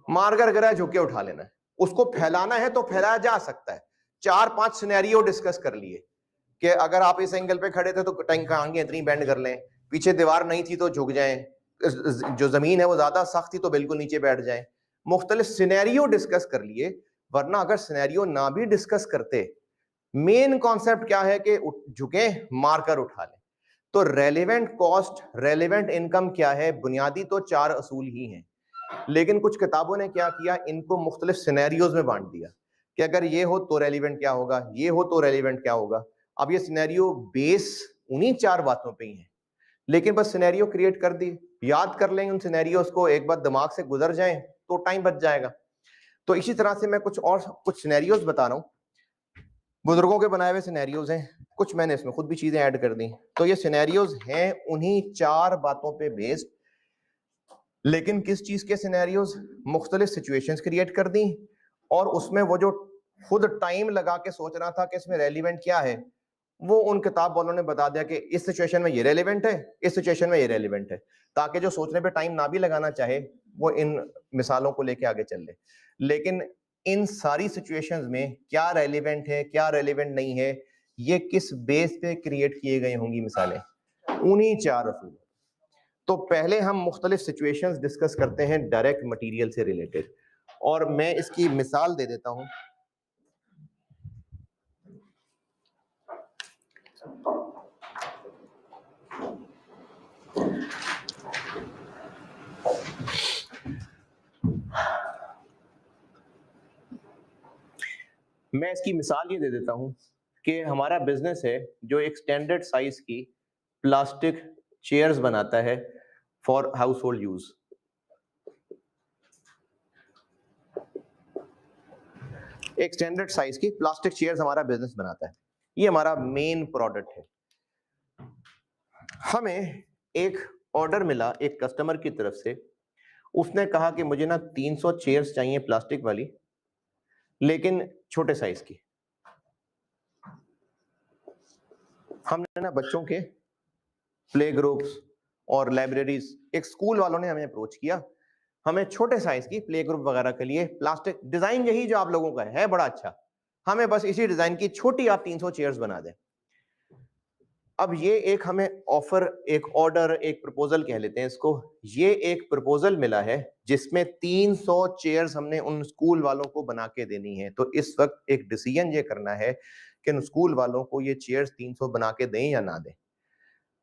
मार्कर गिरा है झुक के उठा लेना है। उसको फैलाना है तो फैलाया जा सकता है। 4-5 सिनेरियो डिस्कस कर लिए कि अगर आप इस एंगल पे खड़े थे तो टांगें इतनी बेंड कर लें, पीछे दीवार नहीं थी तो झुक जाएं, जो जमीन है वो ज्यादा सख्त थी तो बिल्कुल नीचे बैठ जाएं। मुख्तलिफ सिनेरियो डिस्कस कर लिए, वरना अगर सिनेरियो ना भी डिस्कस करते, मेन कॉन्सेप्ट क्या है कि झुके मारकर उठा लें। तो रेलेवेंट कॉस्ट, रेलेवेंट इनकम क्या है, बुनियादी तो 4 असूल ही हैं, लेकिन कुछ किताबों ने क्या किया, इनको मुख्तलिफ सिनेरियोज में बांट दिया कि अगर ये हो तो रेलिवेंट क्या होगा, ये हो तो रेलिवेंट क्या होगा। अब ये सिनेरियो बेस उन्हीं 4 बातों पे ही है, लेकिन बस सिनेरियो क्रिएट कर दी, याद कर लेंगे उन सिनेरियोज को, एक बार दिमाग से गुजर जाएं तो टाइम बच जाएगा। तो इसी तरह से मैं कुछ सिनेरियोज बता रहा हूँ, बुजुर्गों के बनाए हुए सिनेरियोज हैं, कुछ मैंने इसमें खुद भी चीजें ऐड कर दी। तो ये सिनेरियोज हैं उन्हीं 4 बातों पे बेस्ड, लेकिन किस चीज के सिनेरियोज, मुख्तलिफ सिचुएशंस क्रिएट कर दी, और उसमें वो जो खुद टाइम लगा के सोच रहा था कि इसमें रेलिवेंट क्या है, वो उन किताब वालों ने बता दिया कि इस सिचुएशन में ये रेलिवेंट है, इस सिचुएशन में ये रेलिवेंट है, ताकि जो सोचने पे टाइम ना भी लगाना चाहे वो इन मिसालों को लेके आगे चल ले। लेकिन इन सारी सिचुएशंस में क्या रेलिवेंट है क्या रेलिवेंट नहीं है, ये किस बेस पे क्रिएट किए गए होंगी मिसालें, उन्हीं 4 असूल। तो पहले हम मुख्तलिफ सिचुएशंस डिस्कस करते हैं डायरेक्ट मटेरियल से रिलेटेड, और मैं इसकी मिसाल दे देता हूं। मैं इसकी मिसाल ये दे देता हूं कि हमारा बिजनेस है जो एक स्टैंडर्ड साइज की प्लास्टिक चेयर्स बनाता है फॉर हाउस होल्ड यूज। एक स्टैंडर्ड साइज की प्लास्टिक चेयर्स हमारा बिजनेस बनाता है, ये हमारा मेन प्रोडक्ट है। हमें एक ऑर्डर मिला एक कस्टमर की तरफ से, उसने कहा कि मुझे ना 300 चेयर्स चाहिए प्लास्टिक वाली, लेकिन छोटे साइज की। हमने ना बच्चों के प्ले ग्रुप्स और लाइब्रेरीज, एक स्कूल वालों ने हमें अप्रोच किया, हमें छोटे साइज की प्ले ग्रुप वगैरह के लिए प्लास्टिक, डिजाइन यही जो आप लोगों का है बड़ा अच्छा, हमें बस इसी डिजाइन की छोटी आप 300 चेयर्स बना दें। अब ये एक हमें ऑफर, एक ऑर्डर, एक प्रपोजल कह लेते हैं इसको, ये एक प्रपोजल मिला है जिसमें 300 चेयर्स हमने उन स्कूल वालों को बना के देनी है। तो इस वक्त एक डिसीजन ये करना है कि उन स्कूल वालों को ये चेयर्स 300 बना के दें या ना दें।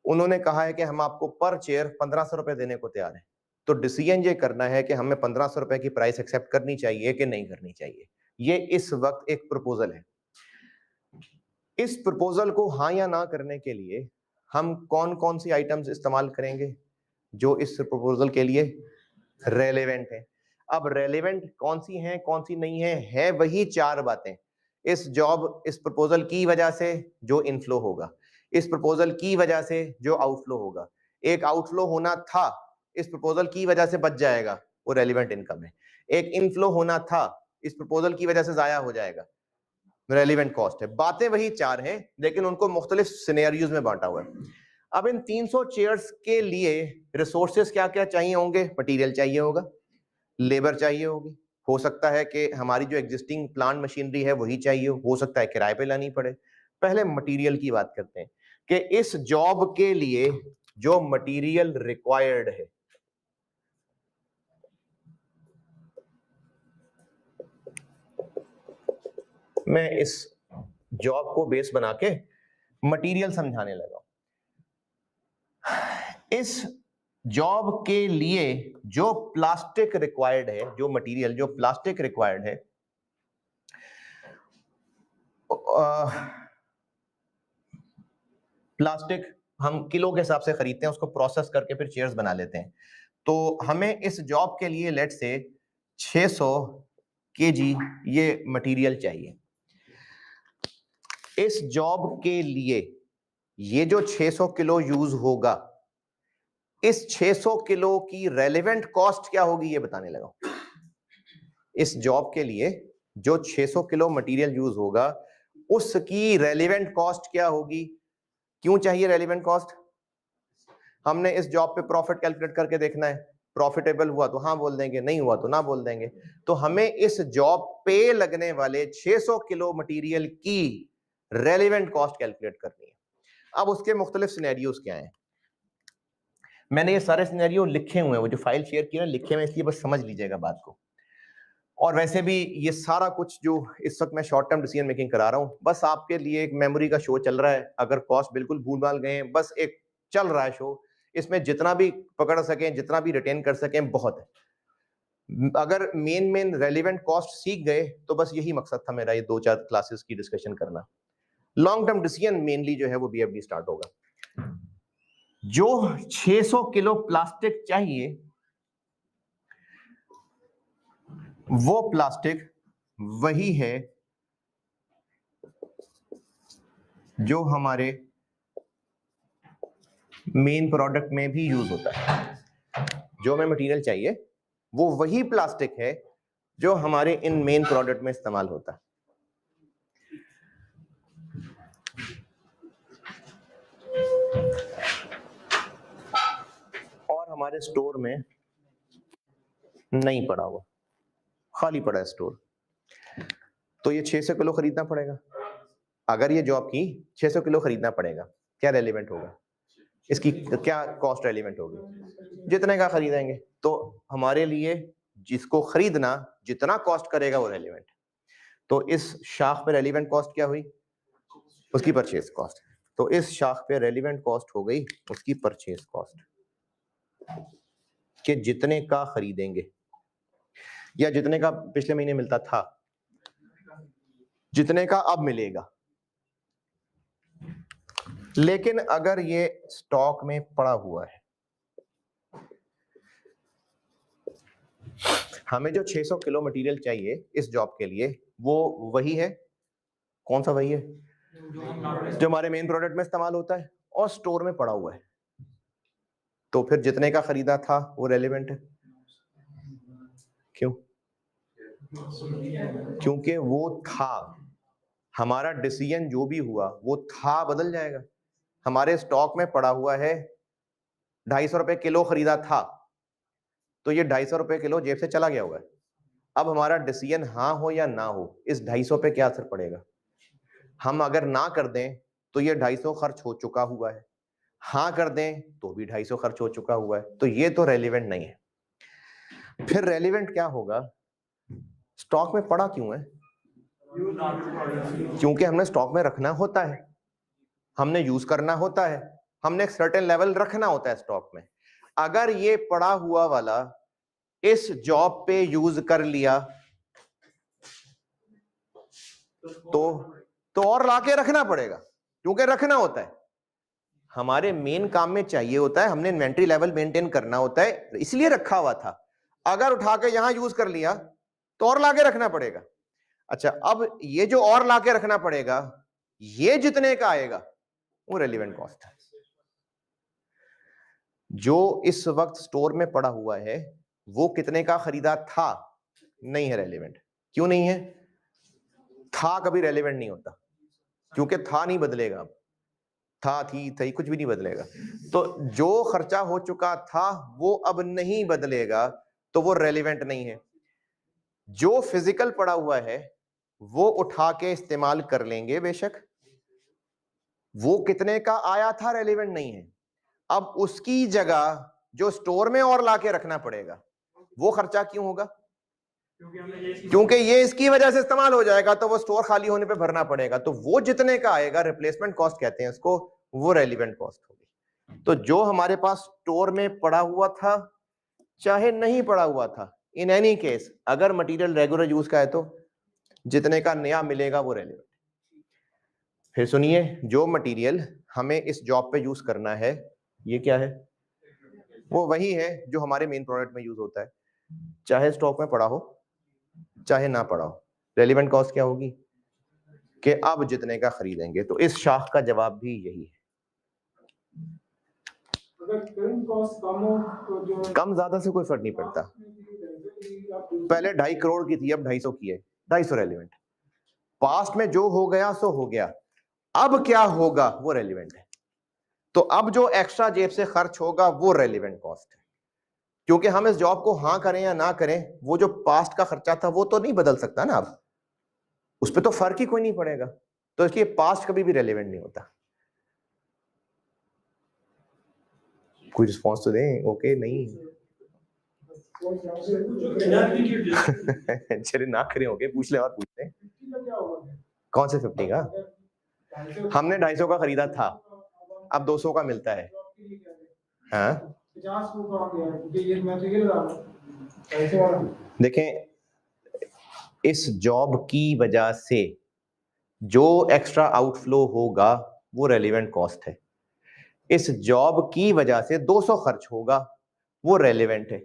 उन्होंने कहा है कि हम आपको पर चेयर 1500 रुपए देने को तैयार हैं। तो डिसीजन ये करना है कि हमें 1500 रुपए की प्राइस एक्सेप्ट करनी चाहिए कि नहीं करनी चाहिए। ये इस वक्त एक प्रपोजल है। इस प्रपोजल को हाँ या ना करने के लिए हम कौन कौन सी आइटम्स इस्तेमाल करेंगे जो इस प्रपोजल के लिए रेलेवेंट है। अब रेलेवेंट कौन सी हैं कौन सी नहीं है वही 4 बातें। इस जॉब, इस प्रपोजल की वजह से जो इनफ्लो होगा, इस प्रपोजल की वजह से जो आउटफ्लो होगा, एक आउटफ्लो होना था इस प्रपोजल की वजह से बच जाएगा, वो रेलिवेंट इनकम है। एक इनफ्लो होना था, इस प्रपोजल की वजह से जाया हो जाएगा, रेलिवेंट कॉस्ट है। बातें वही चार हैं लेकिन उनको मुख्तलिफ सिनेरियोज में बांटा हुआ है। अब इन 300 चेयर्स के लिए रिसोर्सेज क्या क्या चाहिए होंगे? मटेरियल चाहिए होगा, लेबर चाहिए होगी, हो सकता है कि हमारी जो एग्जिस्टिंग प्लांट मशीनरी है वही चाहिए हो सकता है किराए पे लानी पड़े। पहले मटेरियल की बात करते हैं कि इस जॉब के लिए जो मटेरियल रिक्वायर्ड है, मैं इस जॉब को बेस बना के मटेरियल समझाने लगा। इस जॉब के लिए जो प्लास्टिक रिक्वायर्ड है, जो मटेरियल जो प्लास्टिक रिक्वायर्ड है, प्लास्टिक हम किलो के हिसाब से खरीदते हैं, उसको प्रोसेस करके फिर चेयर्स बना लेते हैं। तो हमें इस जॉब के लिए लेट से 600 केजी ये मटेरियल चाहिए। इस जॉब के लिए ये जो 600 किलो यूज होगा, इस 600 किलो की रेलेवेंट कॉस्ट क्या होगी ये बताने लगा। इस जॉब के लिए जो 600 किलो मटेरियल यूज होगा उसकी रेलेवेंट कॉस्ट क्या होगी? क्यों चाहिए रेलेवेंट कॉस्ट? हमने इस जॉब पे प्रॉफिट कैलकुलेट करके देखना है, प्रॉफिटेबल हुआ तो हाँ बोल देंगे, नहीं हुआ तो ना बोल देंगे। तो हमें इस जॉब पे लगने वाले 600 किलो मटेरियल की रेलेवेंट कॉस्ट कैलकुलेट करनी है। अब उसके मुख्तलिफ सिनेरियोज क्या हैं, मैंने ये सारे सिनेरियो लिखे हुए हैं, वो जो फाइल शेयर की है लिखे हुए, इसलिए बस समझ लीजिएगा बात को। और वैसे भी ये सारा कुछ जो इस वक्त मैं शॉर्ट टर्म डिसीजन मेकिंग करा रहा हूं, बस आपके लिए एक मेमोरी का शो चल रहा है। अगर कॉस्ट बिल्कुल भूल भाल गए, बस एक चल रहा है शो, इसमें जितना भी पकड़ सकें, जितना भी रिटेन कर सकें बहुत है। अगर मेन रेलिवेंट कॉस्ट सीख गए तो बस यही मकसद था मेरा, ये 2-4 क्लासेस की डिस्कशन करना। लॉन्ग टर्म डिसीजन मेनली जो है वो बीएफडी स्टार्ट होगा। जो 600 किलो प्लास्टिक चाहिए वो प्लास्टिक वही है जो हमारे मेन प्रोडक्ट में भी यूज होता है। जो हमें मटेरियल चाहिए वो वही प्लास्टिक है जो हमारे इन मेन प्रोडक्ट में इस्तेमाल होता है। और हमारे स्टोर में नहीं पड़ा हुआ, खाली पड़ा है स्टोर, तो ये 600 किलो खरीदना पड़ेगा। अगर ये जॉब की 600 किलो खरीदना पड़ेगा, क्या रेलिवेंट होगा? इसकी क्या कॉस्ट रेलिवेंट होगी? जितने का खरीदेंगे तो हमारे लिए जिसको खरीदना जितना कॉस्ट करेगा वो रेलिवेंट। तो इस शाख पे रेलिवेंट कॉस्ट क्या हुई? उसकी परचेज कॉस्ट। तो इस शाख पे रेलिवेंट कॉस्ट हो गई उसकी परचेज कॉस्ट, कि जितने का खरीदेंगे या जितने का पिछले महीने मिलता था, जितने का अब मिलेगा। लेकिन अगर ये स्टॉक में पड़ा हुआ है, हमें जो 600 किलो मटेरियल चाहिए इस जॉब के लिए वो वही है। कौन सा वही है? जो हमारे मेन प्रोडक्ट में इस्तेमाल होता है और स्टोर में पड़ा हुआ है। तो फिर जितने का खरीदा था वो रेलेवेंट है। क्यों? क्योंकि वो था, हमारा डिसीजन जो भी हुआ वो था बदल जाएगा। हमारे स्टॉक में पड़ा हुआ है 250 रुपए किलो खरीदा था, तो ये 250 रुपए किलो जेब से चला गया हुआ है। अब हमारा डिसीजन हाँ हो या ना हो, इस 250 पे क्या असर पड़ेगा? हम अगर ना कर दें तो ये 250 खर्च हो चुका हुआ है, हाँ कर दें तो भी 250 खर्च हो चुका हुआ है। तो ये तो रेलिवेंट नहीं है। फिर रेलिवेंट क्या होगा? स्टॉक में पड़ा क्यों है? क्योंकि हमने स्टॉक में रखना होता है, हमने यूज करना होता है, हमने एक सर्टेन लेवल रखना होता है स्टॉक में। अगर ये पड़ा हुआ वाला इस जॉब पे यूज कर लिया तो और लाके रखना पड़ेगा, क्योंकि रखना होता है। हमारे मेन काम में चाहिए होता है, हमने इन्वेंट्री लेवल मेंटेन करना होता है, इसलिए रखा हुआ था। अगर उठा के यहां यूज कर लिया तो और लाके रखना पड़ेगा। अच्छा, अब ये जो और लाके रखना पड़ेगा, ये जितने का आएगा वो रेलिवेंट कॉस्ट है। जो इस वक्त स्टोर में पड़ा हुआ है वो कितने का खरीदा था नहीं है रेलिवेंट। क्यों नहीं है? था कभी रेलिवेंट नहीं होता, क्योंकि था नहीं बदलेगा, अब था थी कुछ भी नहीं बदलेगा। तो जो खर्चा हो चुका था वो अब नहीं बदलेगा, तो वो रेलिवेंट नहीं है। जो फिजिकल पड़ा हुआ है वो उठा के इस्तेमाल कर लेंगे बेशक, वो कितने का आया था रेलिवेंट नहीं है। अब उसकी जगह जो स्टोर में और लाके रखना पड़ेगा, वो खर्चा क्यों होगा? क्योंकि ये इसकी वजह से इस्तेमाल हो जाएगा, तो वो स्टोर खाली होने पे भरना पड़ेगा, तो वो जितने का आएगा, रिप्लेसमेंट कॉस्ट कहते हैं इसको, वो रेलिवेंट कॉस्ट होगी। तो जो हमारे पास स्टोर में पड़ा हुआ था चाहे नहीं पड़ा हुआ था, इन एनी केस अगर मटेरियल रेगुलर यूज का है तो जितने का नया मिलेगा वो रेलिवेंट। फिर सुनिए, जो मटेरियल हमें इस जॉब पे यूज करना है, ये क्या है? वो वही है जो हमारे मेन प्रोडक्ट में यूज होता है, चाहे स्टॉक में पड़ा हो चाहे ना पड़ा हो। रेलिवेंट कॉस्ट क्या होगी? कि अब जितने का खरीदेंगे। तो इस शाख का जवाब भी यही है। अगर करंट कॉस्ट कम हो तो जो कम ज्यादा से कोई फर्क नहीं पड़ता। पहले 2.5 करोड़ की थी, अब 250 की है, 250 रेलिवेंट। पास्ट में जो हो गया सो हो गया, अब क्या होगा वो रेलिवेंट है। तो अब जो एक्स्ट्रा जेब से खर्च होगा वो रेलिवेंट कॉस्ट है, क्योंकि हम इस जॉब को हाँ करें या ना करें, वो जो पास्ट का खर्चा था वो तो नहीं बदल सकता ना, अब उस पर तो फर्क ही कोई नहीं पड़ेगा, तो इसलिए पास्ट कभी भी रेलिवेंट नहीं होता। कोई रिस्पॉन्स तो दें। ओके नहीं चलिए ना करें, ओके पूछ ले और पूछ ले। कौन से 50 का? हमने 250 का खरीदा था, अब 200 का मिलता है। हाँ 50 को कम किया क्योंकि ये मैं तो ये लगा रहा हूं ऐसे वाला। देखें, इस जॉब की वजह से जो एक्स्ट्रा आउटफ्लो होगा वो रेलिवेंट कॉस्ट है। इस जॉब की वजह से 200 खर्च होगा वो रेलिवेंट है।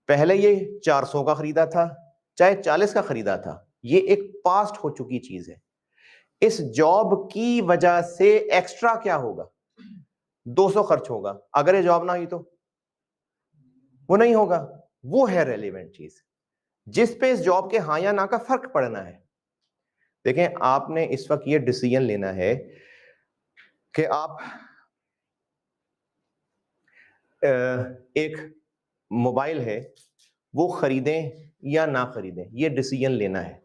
पहले ये 400 का खरीदा था चाहे 40 का खरीदा था, ये एक पास्ट हो चुकी चीज है। इस जॉब की वजह से एक्स्ट्रा क्या होगा? 200 खर्च होगा। अगर ये जॉब ना हुई तो वो नहीं होगा, वो है रेलिवेंट चीज जिस पे इस जॉब के हाँ या ना का फर्क पड़ना है। देखें, आपने इस वक्त ये डिसीजन लेना है कि आप एक मोबाइल है वो खरीदें या ना खरीदें, ये डिसीजन लेना है।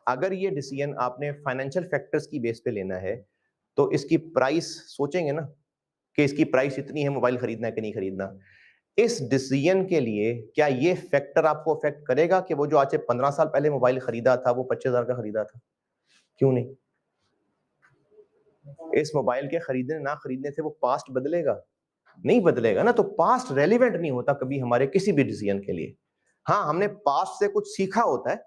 अगर ये डिसीजन आपने फाइनेंशियल फैक्टर्स की बेस पे लेना है तो इसकी प्राइस सोचेंगे ना कि इसकी प्राइस इतनी है, मोबाइल खरीदना है कि नहीं खरीदना। इस डिसीजन के लिए क्या ये फैक्टर आपको अफेक्ट करेगा कि वो जो आज से 15 साल पहले मोबाइल खरीदा था वो 25,000 का खरीदा था? क्यों नहीं? इस मोबाइल के खरीदने ना खरीदने से वो पास्ट बदलेगा? नहीं बदलेगा ना। तो पास्ट रेलिवेंट नहीं होता कभी हमारे किसी भी डिसीजन के लिए। हाँ, हमने पास्ट से कुछ सीखा होता है,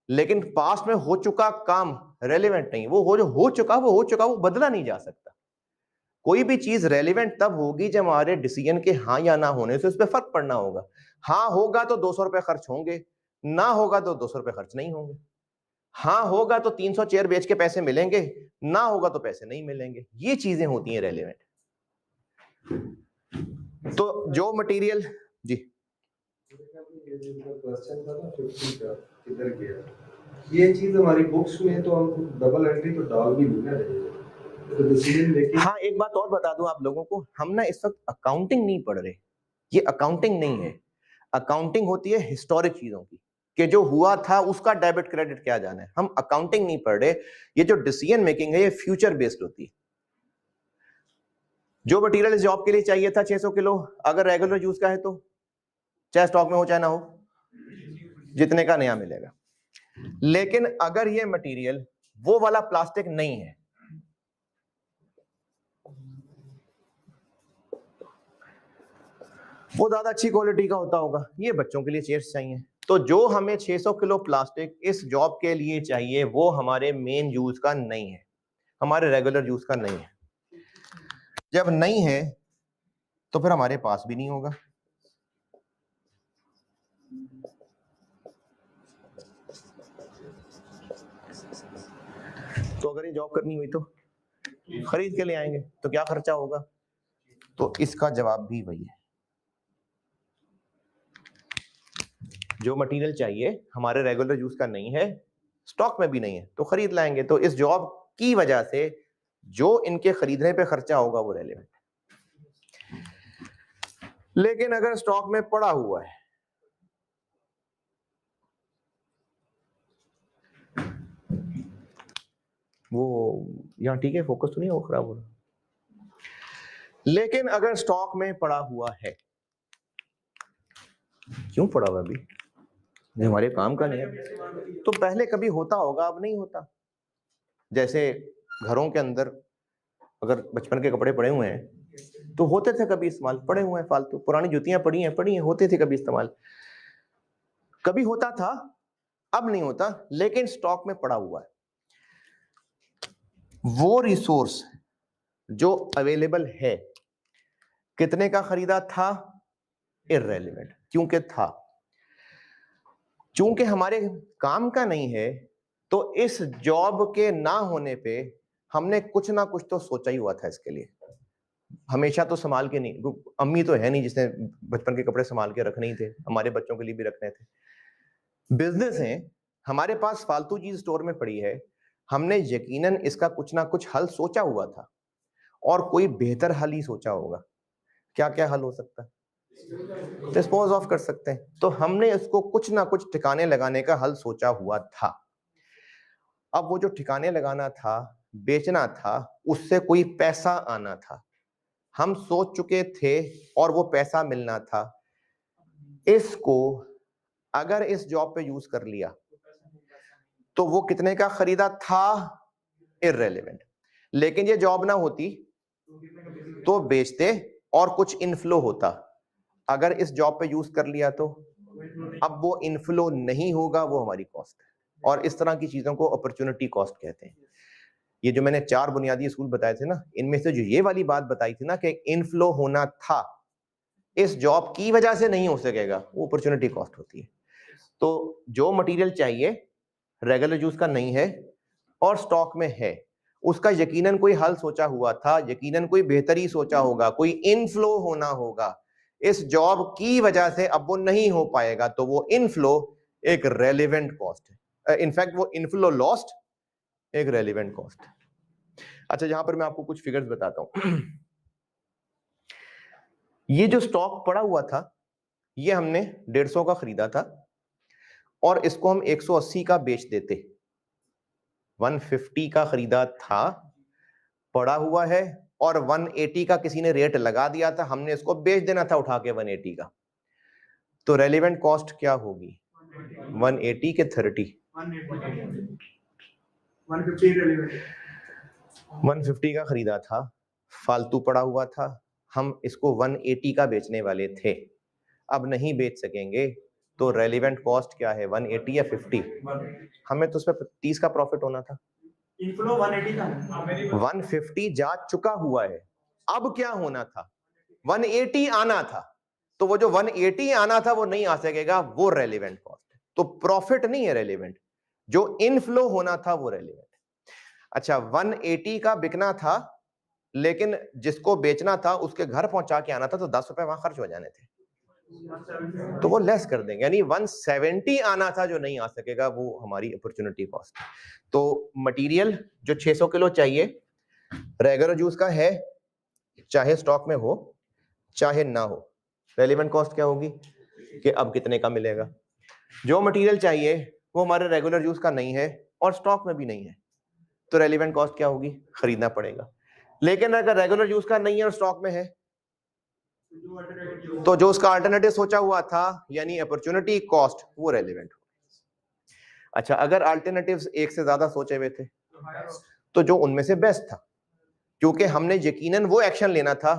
लेकिन पास्ट में हो चुका काम रेलिवेंट नहीं। वो हो चुका, वो बदला नहीं जा सकता। कोई भी चीज रेलिवेंट तब होगी जब हमारे डिसीजन के हाँ या ना होने से उस पर फर्क पड़ना होगा। हाँ होगा तो 200 रुपए खर्च होंगे, ना होगा तो 200 रुपए खर्च नहीं होंगे। हाँ होगा तो 300 चेयर बेच के पैसे मिलेंगे, ना होगा तो पैसे नहीं मिलेंगे। ये चीजें होती हैं रेलिवेंट। तो जो मटेरियल जी क्वेश्चन था ना 50 का किधर गया, ये चीज हमारी बुक्स में तो हम डबल एंट्री तो डाल भी नहीं रहे। हाँ, एक बात और बता दूं आप लोगों को, हम ना इस वक्त अकाउंटिंग नहीं पढ़ रहे। ये अकाउंटिंग नहीं है। अकाउंटिंग होती है हिस्टोरिक चीजों की, कि जो हुआ था उसका डेबिट क्रेडिट क्या जाना है। हम अकाउंटिंग नहीं पढ़ रहे। ये जो डिसीजन मेकिंग है ये फ्यूचर बेस्ड होती है। जो मटेरियल इस जॉब के लिए चाहिए था 600 किलो, अगर रेगुलर यूज का है तो चाहे स्टॉक में हो चाहे ना हो, जितने का नया मिलेगा। लेकिन अगर ये मटेरियल वो वाला प्लास्टिक नहीं है, वो ज्यादा अच्छी क्वालिटी का होता होगा, ये बच्चों के लिए चेयर्स चाहिए, तो जो हमें 600 किलो प्लास्टिक इस जॉब के लिए चाहिए वो हमारे मेन यूज का नहीं है, हमारे रेगुलर यूज का नहीं है। जब नहीं है तो फिर हमारे पास भी नहीं होगा। तो अगर ये जॉब करनी हुई तो खरीद के ले आएंगे, तो क्या खर्चा होगा? तो इसका जवाब भी वही है। जो मटेरियल चाहिए हमारे रेगुलर यूज का नहीं है, स्टॉक में भी नहीं है, तो खरीद लाएंगे। तो इस जॉब की वजह से जो इनके खरीदने पे खर्चा होगा वो रेलेवेंट। लेकिन अगर स्टॉक में पड़ा हुआ है, वो यहां ठीक है, फोकस तो नहीं हो खराब हो रहा, लेकिन अगर स्टॉक में पड़ा हुआ है, क्यों पड़ा हुआ अभी, ये हमारे काम का नहीं है, तो पहले कभी होता होगा, अब नहीं होता। जैसे घरों के अंदर अगर बचपन के कपड़े पड़े हुए हैं तो होते थे कभी इस्तेमाल, पड़े हुए हैं फालतू, पुरानी जूतियां पड़ी हैं, होते थे कभी इस्तेमाल, कभी होता था, अब नहीं होता, लेकिन स्टॉक में पड़ा हुआ है। वो रिसोर्स जो अवेलेबल है, कितने का खरीदा था, इररेलेवेंट, क्योंकि था, चूंकि हमारे काम का नहीं है, तो इस जॉब के ना होने पे हमने कुछ ना कुछ तो सोचा ही हुआ था इसके लिए। हमेशा तो संभाल के नहीं, अम्मी तो है नहीं जिसने बचपन के कपड़े संभाल के रखने ही थे, हमारे बच्चों के लिए भी रखने थे। बिजनेस है, हमारे पास फालतू चीज स्टोर में पड़ी है, हमने यकीनन इसका कुछ ना कुछ हल सोचा हुआ था, और कोई बेहतर हल ही सोचा होगा। क्या क्या हल हो सकता है, डिस्पोज ऑफ कर सकते हैं, तो हमने इसको कुछ ना कुछ ठिकाने लगाने का हल सोचा हुआ था। अब वो जो ठिकाने लगाना था, बेचना था, उससे कोई पैसा आना था, हम सोच चुके थे, और वो पैसा मिलना था। इसको अगर इस जॉब पे यूज कर लिया तो वो कितने का खरीदा था, इररेलेवेंट। लेकिन ये जॉब ना होती तो बेचते और कुछ इनफ्लो होता, अगर इस जॉब पे यूज कर लिया तो अब वो इनफ्लो नहीं होगा, वो हमारी कॉस्ट है। और इस तरह की चीजों को अपॉर्चुनिटी कॉस्ट कहते हैं। ये जो मैंने 4 बुनियादी असूल बताए थे ना, इनमें से जो ये वाली बात बताई थी ना कि इनफ्लो होना था, इस जॉब की वजह से नहीं हो सकेगा, वो अपॉर्चुनिटी कॉस्ट होती है। तो जो मटेरियल चाहिए रेगुलर यूज का नहीं है और स्टॉक में है, उसका यकीनन कोई हल सोचा हुआ था, यकीनन कोई बेहतरी सोचा होगा, कोई इनफ्लो होना होगा, इस जॉब की वजह से अब वो नहीं हो पाएगा, तो वो इनफ्लो एक रेलेवेंट कॉस्ट है। इनफैक्ट वो इनफ्लो लॉस्ट एक रेलेवेंट कॉस्ट है। अच्छा, यहां पर मैं आपको कुछ फिगर्स बताता हूं। ये जो स्टॉक पड़ा हुआ था, ये हमने 150 का खरीदा था, और इसको हम 180 का बेच देते। 150 का खरीदा था, पड़ा हुआ है, और 180 का किसी ने रेट लगा दिया था, हमने इसको बेच देना था उठा के 180 का, तो रेलेवेंट कॉस्ट क्या होगी, 180 के 30, 150 का खरीदा था, फालतू पड़ा हुआ था, हम इसको 180 का बेचने वाले थे, अब नहीं बेच सकेंगे, तो रेलेवेंट कॉस्ट क्या है, 180 या 50, हमें तो उस पर 30 का प्रॉफिट होना था। इनफ्लो 180 का 150 जा चुका हुआ है, अब क्या होना था, 180 आना था, तो वो जो 180 आना था वो नहीं आ सकेगा, वो रेलेवेंट कॉस्ट है। तो प्रॉफिट नहीं है रेलेवेंट, जो इनफ्लो होना था वो रेलेवेंट। अच्छा, 180 का बिकना था, लेकिन जिसको बेचना था उसके घर पहुंचा के आना था, तो 10 रुपए वहां खर्च हो जाने थे, तो वो लेस कर देंगे, यानी 170 आना था जो नहीं आ सकेगा, वो हमारी अपॉर्चुनिटी कॉस्ट है। तो मटेरियल जो 600 किलो चाहिए रेगुलर यूज का है, चाहे स्टॉक में हो चाहे ना हो, रेलेवेंट कॉस्ट क्या होगी कि अब कितने का मिलेगा। जो मटेरियल चाहिए वो हमारे रेगुलर यूज का नहीं है और स्टॉक में भी नहीं है, तो रेलेवेंट कॉस्ट क्या होगी, खरीदना पड़ेगा। लेकिन अगर रेगुलर यूज का नहीं है और स्टॉक में है, तो जो उसका अल्टरनेटिव सोचा हुआ था यानी अपॉर्चुनिटी कॉस्ट, वो रेलेवेंट हो। अच्छा, अगर अल्टरनेटिव्स एक से ज्यादा सोचे हुए थे, तो जो उनमें से बेस्ट था, क्योंकि हमने यकीनन वो एक्शन लेना था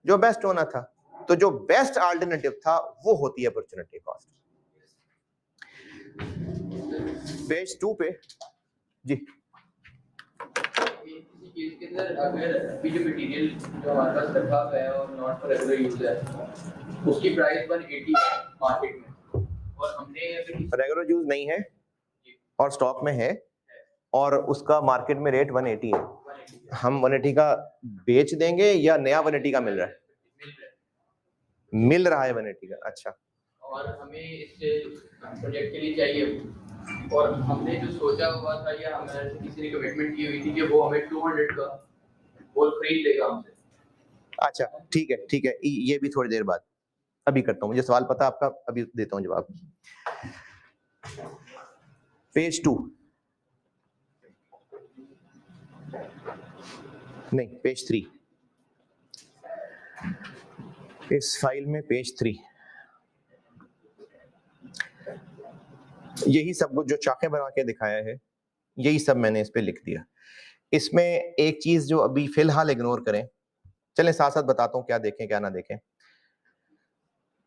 जो बेस्ट होना था, तो जो बेस्ट अल्टरनेटिव था वो होती है अपॉर्चुनिटी कॉस्ट। पेज 2 पे जी, किसी चीज के अंदर अगर अभी जो मटेरियल जो हमारे पास रखा हुआ है और नॉट फॉर रेगुलर यूज है, उसकी प्राइस 180 है मार्केट में, और हमने अगर रेगुलर यूज नहीं है और स्टॉक में है और उसका मार्केट में रेट 180 है, हम 180 का बेच देंगे या नया 180 का मिल रहा है, मिल रहा है 180 का। अच्छा, और हमें इससे प्रोजेक्ट के लिए चाहिए, और हमने जो सोचा हुआ था या हमारे से किसी ने कमिटमेंट की हुई थी कि वो हमें 200 का वो खरीद लेगा हमसे। अच्छा ठीक है, ये भी थोड़ी देर बाद अभी करता हूँ, मुझे सवाल पता है आपका, अभी देता हूँ जवाब। पेज 2 नहीं, पेज 3, इस फाइल में पेज 3, यही सब कुछ जो चाकें बना के दिखाया है, यही सब मैंने इस पे लिख दिया। इसमें एक चीज जो अभी फिलहाल इग्नोर करें, चलें साथ साथ बताता हूं क्या देखें क्या ना देखें।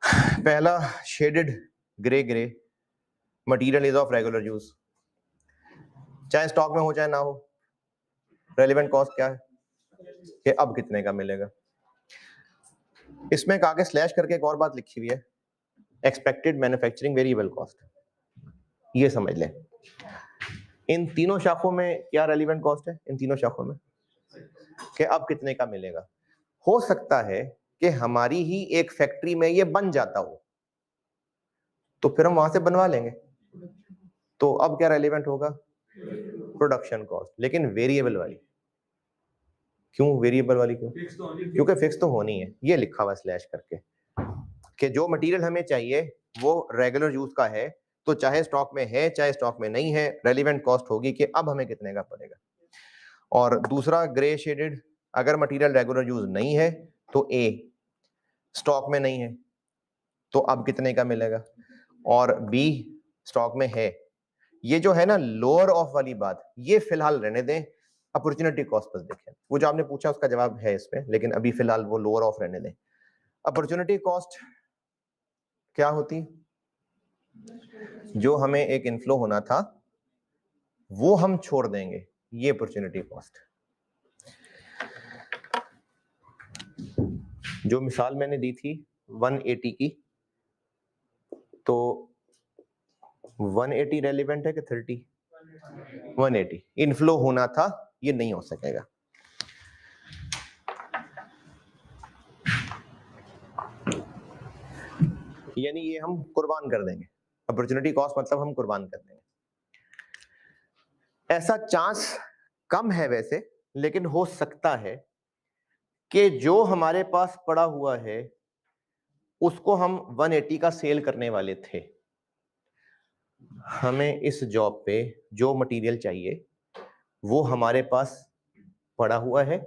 पहला shaded grey, material is of regular use, चाहे स्टॉक में हो चाहे ना हो। रेलेवेंट कॉस्ट क्या है कि अब कितने का मिलेगा। इसमें आगे स्लैश करके एक और बात लिखी हुई है, एक्सपेक्टेड मैन्युफैक्चरिंग वेरिएबल कॉस्ट, ये समझ लें। इन तीनों शाखों में क्या रेलेवेंट कॉस्ट है, इन तीनों शाखों में कि अब कितने का मिलेगा। हो सकता है कि हमारी ही एक फैक्ट्री में ये बन जाता हो, तो फिर हम वहां से बनवा लेंगे, तो अब क्या रेलेवेंट होगा, प्रोडक्शन कॉस्ट, लेकिन वेरिएबल वाली। क्यों वेरिएबल वाली, क्यों, क्योंकि फिक्स तो होनी है। ये लिखा हुआ स्लैश करके कि जो मटेरियल हमें चाहिए वो रेगुलर यूज का है, तो चाहे स्टॉक में है चाहे स्टॉक में नहीं है, रेलेवेंट कॉस्ट होगी कि अब हमें कितने का पड़ेगा। और दूसरा ग्रे शेडेड, अगर मटेरियल रेगुलर यूज नहीं है तो ए स्टॉक में नहीं है तो अब कितने का मिलेगा, और बी स्टॉक में है। ये जो है ना लोअर ऑफ वाली बात, ये फिलहाल रहने दें, अपॉर्चुनिटी कॉस्ट पर देखें। वो जो आपने पूछा उसका जवाब है इसमें, लेकिन अभी फिलहाल वो लोअर ऑफ रहने दें। अपॉर्चुनिटी कॉस्ट क्या होती, जो हमें एक इनफ्लो होना था वो हम छोड़ देंगे, ये अपॉर्चुनिटी कॉस्ट। जो मिसाल मैंने दी थी 180 की, तो 180 रेलिवेंट है कि 30? 180 इनफ्लो होना था, ये नहीं हो सकेगा। यानी ये हम कुर्बान कर देंगे, अपॉर्चुनिटी कॉस्ट मतलब हम कुर्बान कर देंगे। ऐसा चांस कम है वैसे, लेकिन हो सकता है कि जो हमारे पास पड़ा हुआ है उसको हम 180 का सेल करने वाले थे। हमें इस जॉब पे जो मटेरियल चाहिए वो हमारे पास पड़ा हुआ है,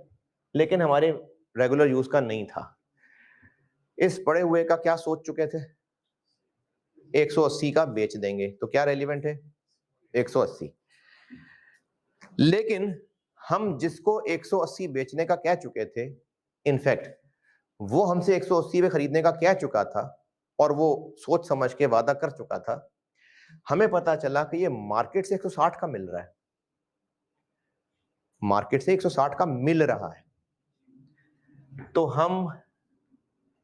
लेकिन हमारे रेगुलर यूज का नहीं था। इस पड़े हुए का क्या सोच चुके थे, 180 का बेच देंगे, तो क्या रेलिवेंट है 180। लेकिन हम जिसको 180 बेचने का कह चुके थे, इनफैक्ट वो हमसे 180 में खरीदने का कह चुका था और वो सोच समझ के वादा कर चुका था। हमें पता चला कि ये मार्केट से 160 का मिल रहा है, मार्केट से 160 का मिल रहा है, तो हम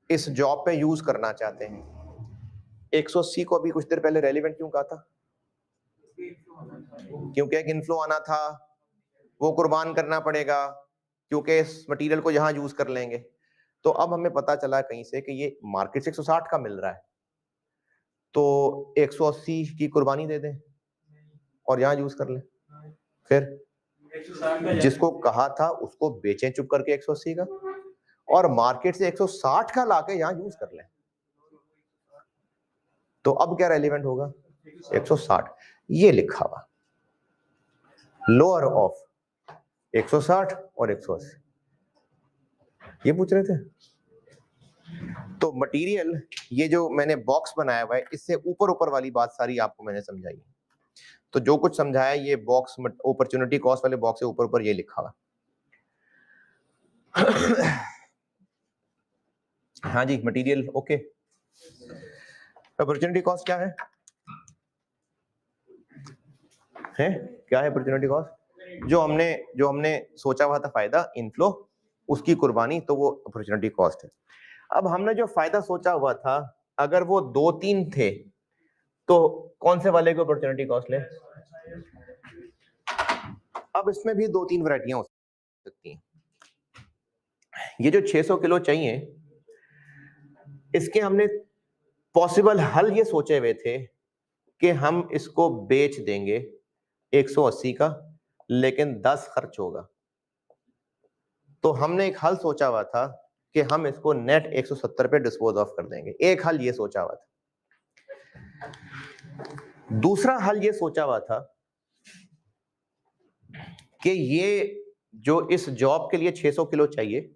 इस जॉब पे यूज करना चाहते हैं। 180 को अभी कुछ देर पहले रेलिवेंट क्यों कहा था, क्योंकि एक इनफ्लो आना था, वो कुर्बान करना पड़ेगा, क्योंकि इस मटेरियल को यहां यूज कर लेंगे। तो अब हमें पता चला कहीं से कि ये मार्केट से 160 का मिल रहा है, तो 180 की कुर्बानी दे दें और यहां यूज कर लें। फिर जिसको कहा था उसको बेचें चुप करके 180 का, और मार्केट से 160 का लाके यहां यूज कर लें। तो अब क्या रेलिवेंट होगा, 160। ये लिखा हुआ लोअर ऑफ 160 और 180, ये पूछ रहे थे। तो मटेरियल, ये जो मैंने बॉक्स बनाया हुआ है, इससे ऊपर ऊपर वाली बात सारी आपको मैंने समझाई। तो जो कुछ समझाया ये बॉक्स अपॉर्चुनिटी कॉस्ट वाले बॉक्स से ऊपर ऊपर ये लिखा हुआ। हाँ जी, मटेरियल ओके। अपॉर्चुनिटी कॉस्ट क्या है क्या है अपॉर्चुनिटी कॉस्ट? जो हमने सोचा हुआ था फायदा, इनफ्लो, उसकी कुर्बानी, तो वो अपॉर्चुनिटी कॉस्ट है। अब हमने जो फायदा सोचा हुआ था, अगर वो 2-3 थे तो कौन से वाले को अपॉर्चुनिटी कॉस्ट ले? अब इसमें भी 2-3 वैरायटियां हो सकती हैं। ये जो 600 किलो चाहिए, इसके हमने पॉसिबल हल ये सोचे हुए थे कि हम इसको बेच देंगे 180 का, लेकिन 10 खर्च होगा। तो हमने एक हल सोचा हुआ था कि हम इसको नेट 170 पे डिस्पोज ऑफ कर देंगे। एक हल ये सोचा हुआ था। दूसरा हल ये सोचा हुआ था कि ये जो इस जॉब के लिए 600 किलो चाहिए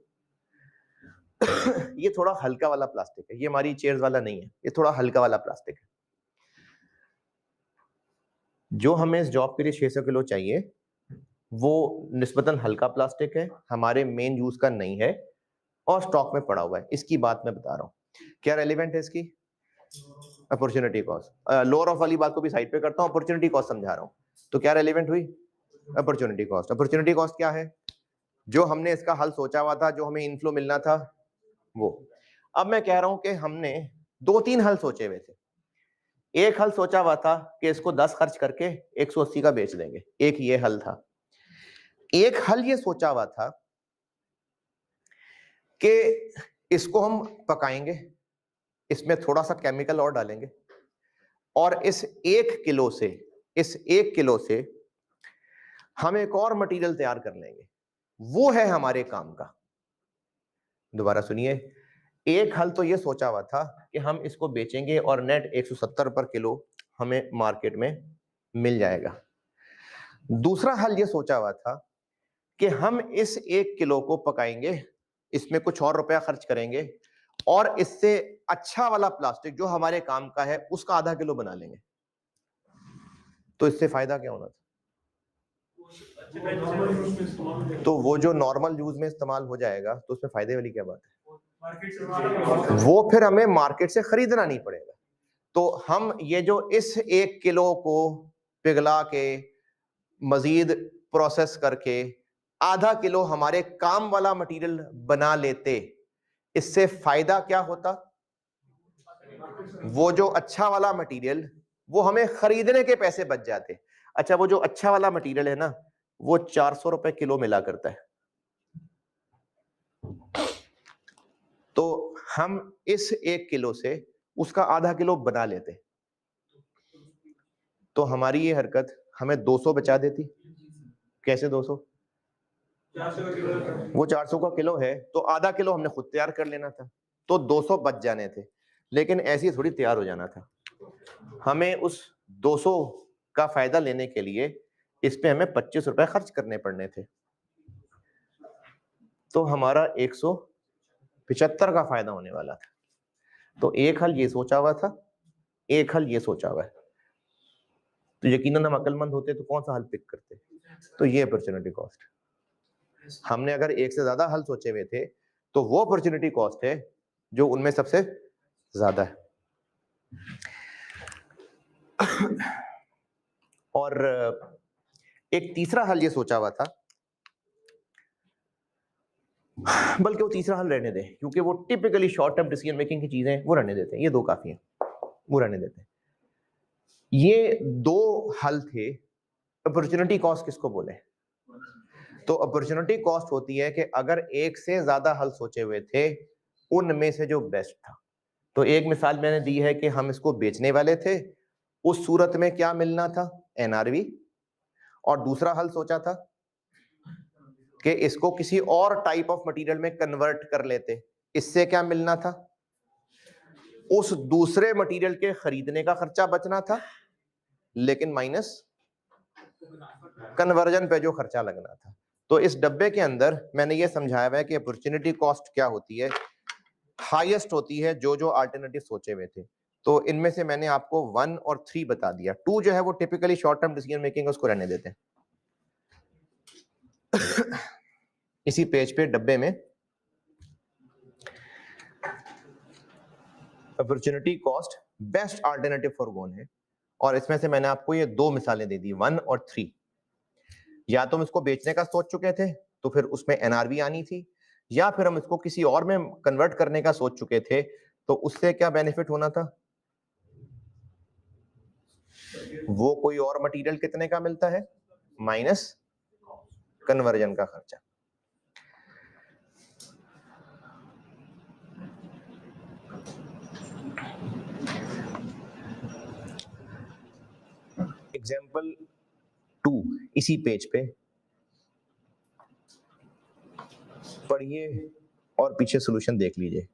ये थोड़ा हल्का वाला प्लास्टिक है, ये हमारी चेयर्स वाला नहीं है, ये थोड़ा हल्का वाला प्लास्टिक है। जो हमें इस जॉब के लिए 600 किलो चाहिए वो निस्बतन हल्का प्लास्टिक है, हमारे मेन यूज का नहीं है और स्टॉक में पड़ा हुआ है। इसकी बात मैं बता रहा हूं। क्या रेलिवेंट है इसकी? Opportunity cost. लोअर ऑफ वाली बात को भी साइड पे करता हूं, अपॉर्चुनिटी कॉस्ट समझा रहा हूं। तो क्या रेलिवेंट हुई? Opportunity cost. अपॉर्चुनिटी कॉस्ट क्या है? जो हमने इसका हल सोचा हुआ था, जो हमें इनफ्लो मिलना था वो। अब मैं कह रहा हूं कि हमने 2-3 हल सोचे हुए थे। एक हल सोचा हुआ था कि इसको 10 खर्च करके 180 का बेच देंगे, एक ये हल था। एक हल ये सोचा हुआ था कि इसको हम पकाएंगे, इसमें थोड़ा सा केमिकल और डालेंगे और इस 1 किलो से हम एक और मटेरियल तैयार कर लेंगे, वो है हमारे काम का। दोबारा सुनिए, एक हल तो ये सोचा हुआ था कि हम इसको बेचेंगे और नेट 170 पर किलो हमें मार्केट में मिल जाएगा। दूसरा हल ये सोचा हुआ था कि हम इस 1 किलो को पकाएंगे, इसमें कुछ और रुपया खर्च करेंगे और इससे अच्छा वाला प्लास्टिक जो हमारे काम का है उसका आधा किलो बना लेंगे। तो इससे फायदा क्या होना था? तो वो जो नॉर्मल यूज में इस्तेमाल हो जाएगा तो उसमें फायदे वाली क्या बात है? वो फिर हमें मार्केट से खरीदना नहीं पड़ेगा। तो हम ये जो इस 1 किलो को पिघला के मजीद प्रोसेस करके आधा किलो हमारे काम वाला मटेरियल बना लेते, इससे फायदा क्या होता? वो जो अच्छा वाला मटेरियल वो हमें खरीदने के पैसे बच जाते। अच्छा, वो जो अच्छा वाला मटेरियल है ना, वो 400 रुपए किलो मिला करता है। तो हम इस 1 किलो से उसका आधा किलो बना लेते, तो हमारी ये हरकत हमें 200 बचा देती। कैसे 200? वो 400 का किलो है तो आधा किलो हमने खुद तैयार कर लेना था, तो 200 बच जाने थे। लेकिन ऐसी थोड़ी तैयार हो जाना था, हमें उस 200 का फायदा लेने के लिए इस पे हमें 25 रुपए खर्च करने पड़ने थे। तो हमारा 175 का फायदा होने वाला था। तो एक हल ये सोचा हुआ था, एक हल ये सोचा हुआ है। तो यकीनन हम अक्लमंद होते तो कौन सा हल पिक करते? तो ये अपॉर्चुनिटी कॉस्ट। हमने अगर एक से ज्यादा हल सोचे हुए थे तो वो अपॉर्चुनिटी कॉस्ट है जो उनमें सबसे ज्यादा है। और एक तीसरा हल ये सोचा हुआ था, बल्कि वो तीसरा हल रहने दें क्योंकि वो typically short term decision making की चीजें, वो रहने देते हैं। ये 2 काफी हैं, वो रहने देते हैं। ये 2 हल थे। अपॉर्चुनिटी कॉस्ट किसको बोले? तो अपॉर्चुनिटी कॉस्ट होती है कि अगर एक से ज्यादा हल सोचे हुए थे उनमें से जो बेस्ट था। तो एक मिसाल मैंने दी है कि हम इसको बेचने वाले थे, उस सूरत में क्या मिलना था? एनआरवी। और दूसरा हल सोचा था कि इसको किसी और टाइप ऑफ मटेरियल में कन्वर्ट कर लेते, इससे क्या मिलना था? उस दूसरे मटेरियल के खरीदने का खर्चा बचना था, लेकिन माइनस कन्वर्जन पे जो खर्चा लगना था। तो इस डब्बे के अंदर मैंने ये समझाया हुआ है कि अपॉर्चुनिटी कॉस्ट क्या होती है, हाईएस्ट होती है जो जो अल्टरनेटिव सोचे हुए थे। तो इनमें से मैंने आपको 1 और 3 बता दिया। 2 जो है वो typically short term decision making, उसको रहने देते हैं। इसी पेज पे डब्बे में opportunity cost best alternative foregone है और इसमें से मैंने आपको ये 2 मिसालें दे दी, 1 और 3। या तो हम इसको बेचने का सोच चुके थे तो फिर उसमें एनआरवी आनी थी, या फिर हम इसको किसी और में कन्वर्ट करने का सोच चुके थे तो उससे क्या बेनिफिट होना था? वो कोई और मटेरियल कितने का मिलता है माइनस कन्वर्जन का खर्चा। एग्जाम्पल 2 इसी पेज पे पढ़िए और पीछे सॉल्यूशन देख लीजिए,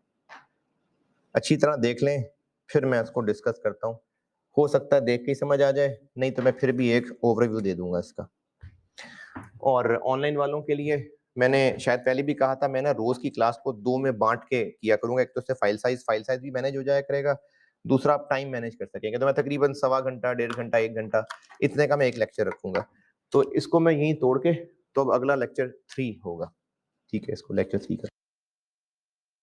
अच्छी तरह देख लें, फिर मैं इसको डिस्कस करता हूँ। हो सकता है देख के ही समझ आ जाए, नहीं तो मैं फिर भी एक ओवरव्यू दे दूंगा इसका। और ऑनलाइन वालों के लिए मैंने शायद पहले भी कहा था, मैं ना रोज की क्लास को 2 में बांट के किया करूंगा। एक तो उससे फाइल साइज भी मैनेज हो जाया करेगा, दूसरा आप टाइम मैनेज कर सकेंगे। तो मैं तकरीबन 1.25 घंटा, 1.5 घंटा, 1 घंटा इतने का मैं एक लेक्चर रखूंगा। तो इसको मैं यहीं तोड़ के, तो अब अगला लेक्चर 3 होगा। ठीक है, इसको लेक्चर 3 कर